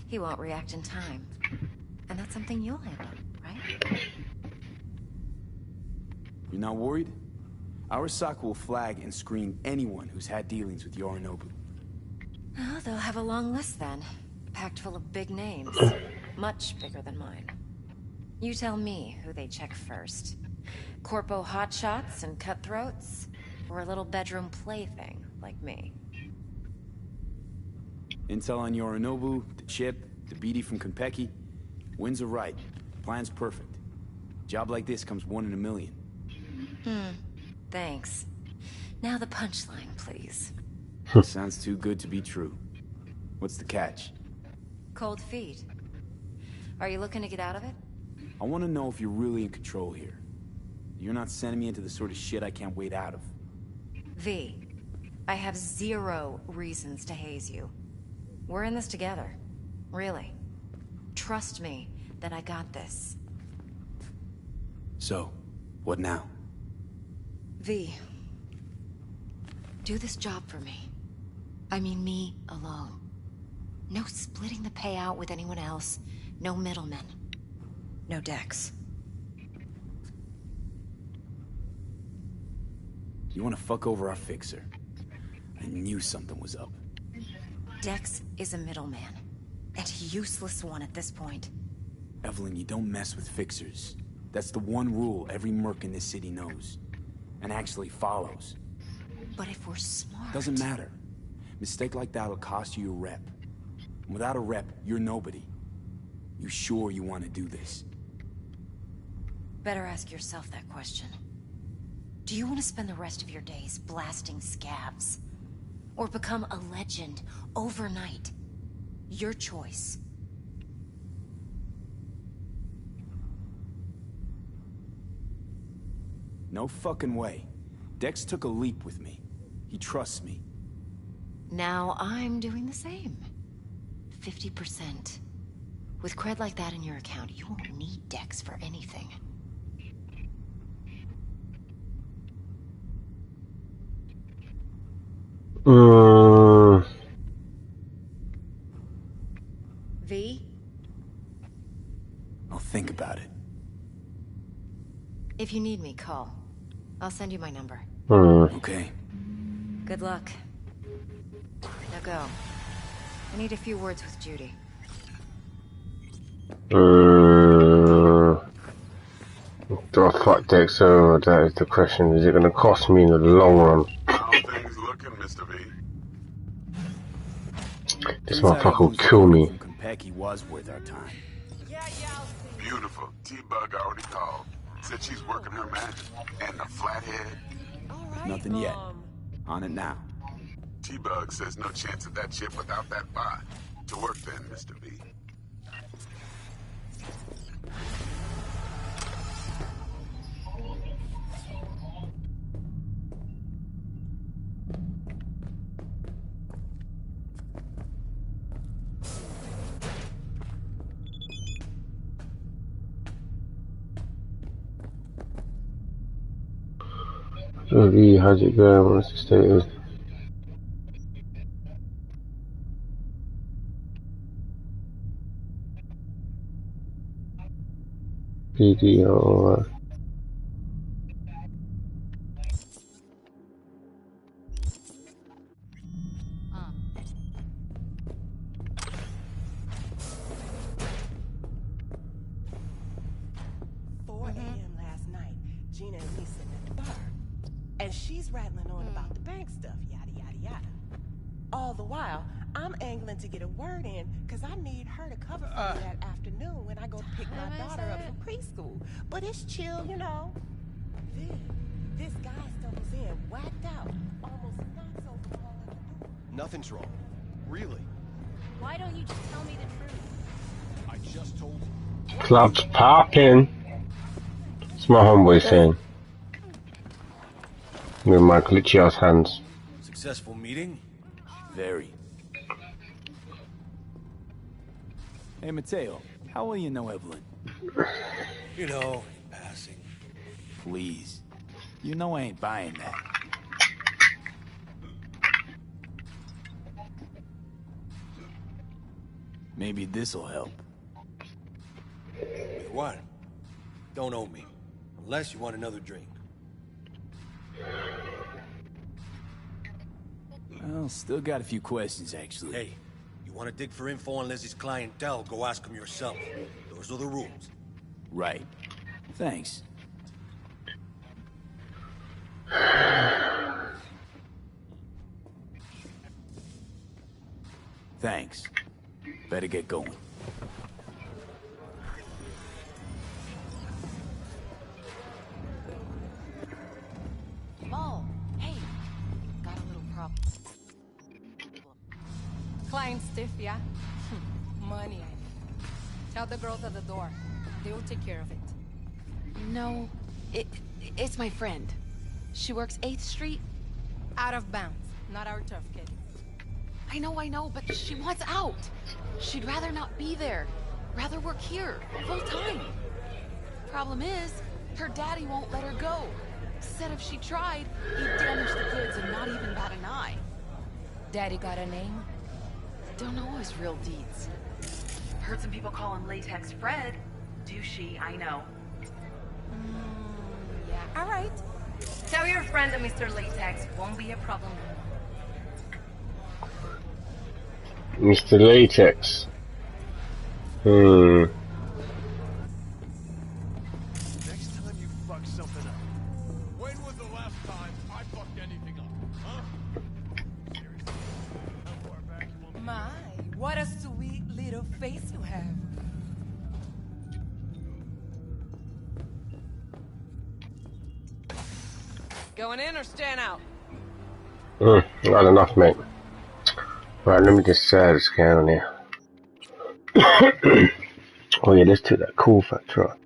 He won't react in time. And that's something you'll handle, right? You're not worried? Arasaka will flag and screen anyone who's had dealings with Yorinobu. Oh, they'll have a long list then. Packed full of big names. Much bigger than mine. You tell me who they check first. Corpo hotshots and cutthroats? Or a little bedroom plaything like me? Intel on Yorinobu, the chip, the BD from Konpeki. Winds are right. Plan's perfect. Job like this comes 1 in a million. Thanks. Now the punchline, please. Sounds too good to be true. What's the catch? Cold feet. Are you looking to get out of it? I want to know if you're really in control here. You're not sending me into the sort of shit I can't wait out of. V, I have 0 reasons to haze you. We're in this together. Really. Trust me that I got this. So, what now? V, do this job for me. I mean me alone. No splitting the payout with anyone else. No middlemen. No Dex. You want to fuck over our fixer? I knew something was up. Dex is a middleman. And a useless one at this point. Evelyn, you don't mess with fixers. That's the one rule every merc in this city knows. And actually follows. But if we're smart... Doesn't matter. Mistake like that'll cost you your rep. And without a rep, you're nobody. You sure you want to do this? Better ask yourself that question. Do you want to spend the rest of your days blasting scavs? Or become a legend overnight? Your choice. No fucking way. Dex took a leap with me. He trusts me. Now I'm doing the same. 50%. With cred like that in your account, you won't need Dex for anything. V? I'll think about it. If you need me, call. I'll send you my number. Okay. Good luck. Never go. I need a few words with Judy. Do I fuck Dexter? That is the question. Is it going to cost me in the long run? How things looking, Mr. V? This Turns out motherfucker will Evelyn's kill recording me. from Konpeki was worth our time. Beautiful. T-Bug already called. Said she's working her magic. And the flathead. Nothing yet. On it now. T-Bug says no chance of that ship without that bot. To work then, Mr. V. Judy, how's it going? What's the status? PD, alright. Last night, Gina and me sitting at the bar, and she's rattling on about the bank stuff, yada yada yada. All the while, I'm angling to get a word in, cause I need her to cover for me that afternoon when I go pick my daughter up from preschool. But it's chill, you know. Then, this guy stumbles in, whacked out, almost knocks over Paul at the door. Nothing's wrong. Really. Why don't you just tell me the truth? I just told you. Club's popping. It's my homeboy saying. With my glitchy ass hands. Successful meeting? Very. Hey, Mateo, how well you know Evelyn? You know, in passing. Please. You know I ain't buying that. Maybe this'll help. With what? Don't owe me. Unless you want another drink. Well, still got a few questions, actually. Hey, you want to dig for info on Lizzie's clientele, go ask them yourself. Those are the rules. Right. Thanks. Thanks. Better get going. Oh, hey. Got a little problem. Client stiff, yeah? Money, I mean. Tell the girls at the door. They will take care of it. No, it's my friend. She works 8th Street. Out of bounds. Not our tough kid. I know, but she wants out. She'd rather not be there. Rather work here, full time. Problem is, her daddy won't let her go. Said if she tried, he'd damage the goods and not even bat an eye. Daddy got a name? Don't know his real deeds. Heard some people call him Latex Fred. Douchey, I know. Yeah, all right. Tell your friend that Mr. Latex won't be a problem. Mr. Latex. Next time you fuck something up. When was the last time I fucked anything up, huh? Seriously, how far back you want me to go? My, what a sweet little face you have. Going in or staying out? Not enough, mate. Right, let me just scan on here. Oh yeah, let's take that cool factor up.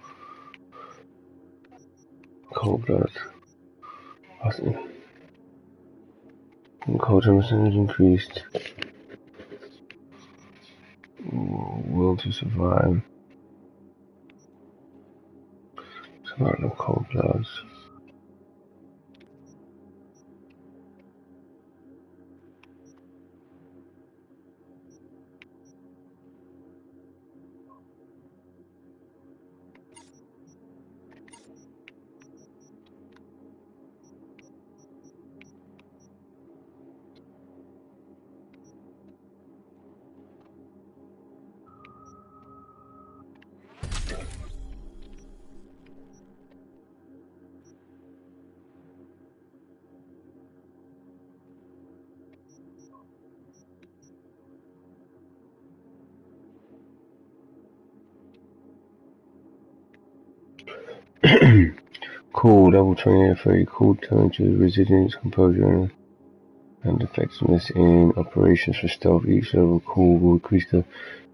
Cold blood. Cold temperature increased. Will to survive. Survival of cold bloods. Cool, level 28-30. Cool turn to resilience, composure, and effectiveness in operations for stealth. Each level cool will increase the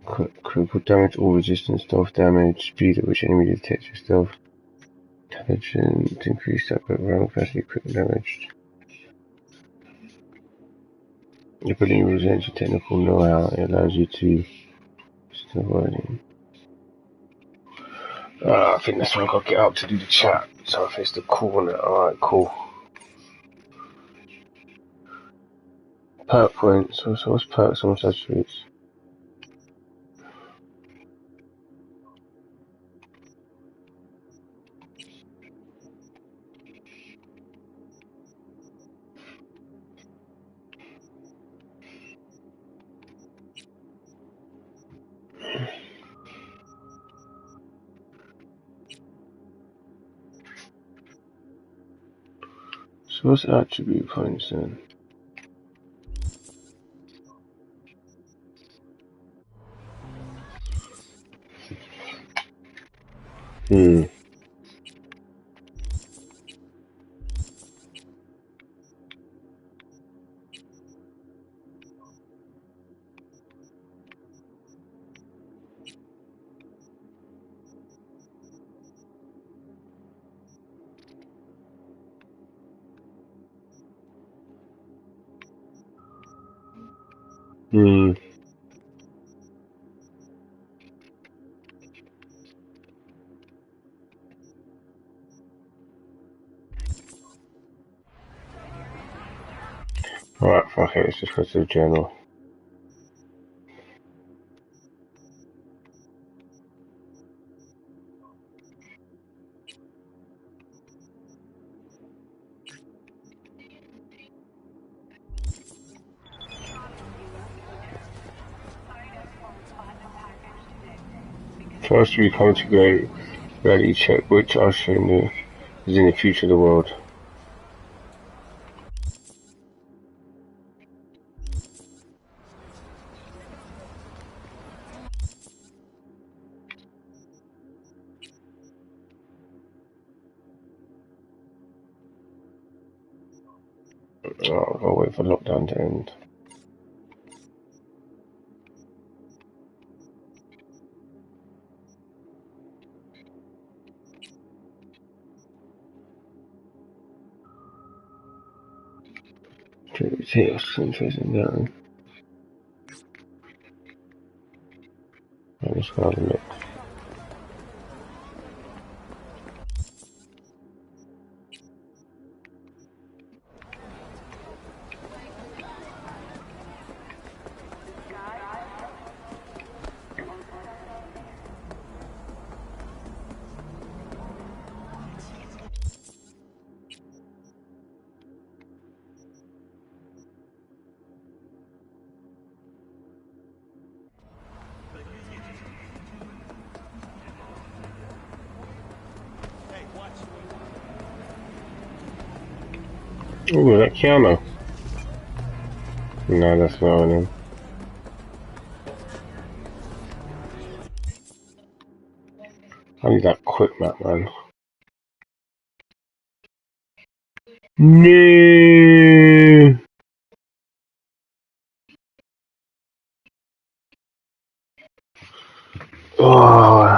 critical damage or resistance stealth damage, speed at which enemy detects your stealth. Intelligence increase that round capacity, critical damage. The ability represents your technical know-how. It allows you to I think that's when I gotta get up to do the chat. So if it's the cool one, alright, cool. Perk points. So what's perks on attributes? So what's attribute points then? Alright, fuck it, let's just go to the journal. First we come to go reality check which usher is in the future of the world. I'll wait for lockdown to end. See us facing down. I'm just gonna look. Ooh, that Keanu. No, that's not him. I need that quick map, man. No. Oh,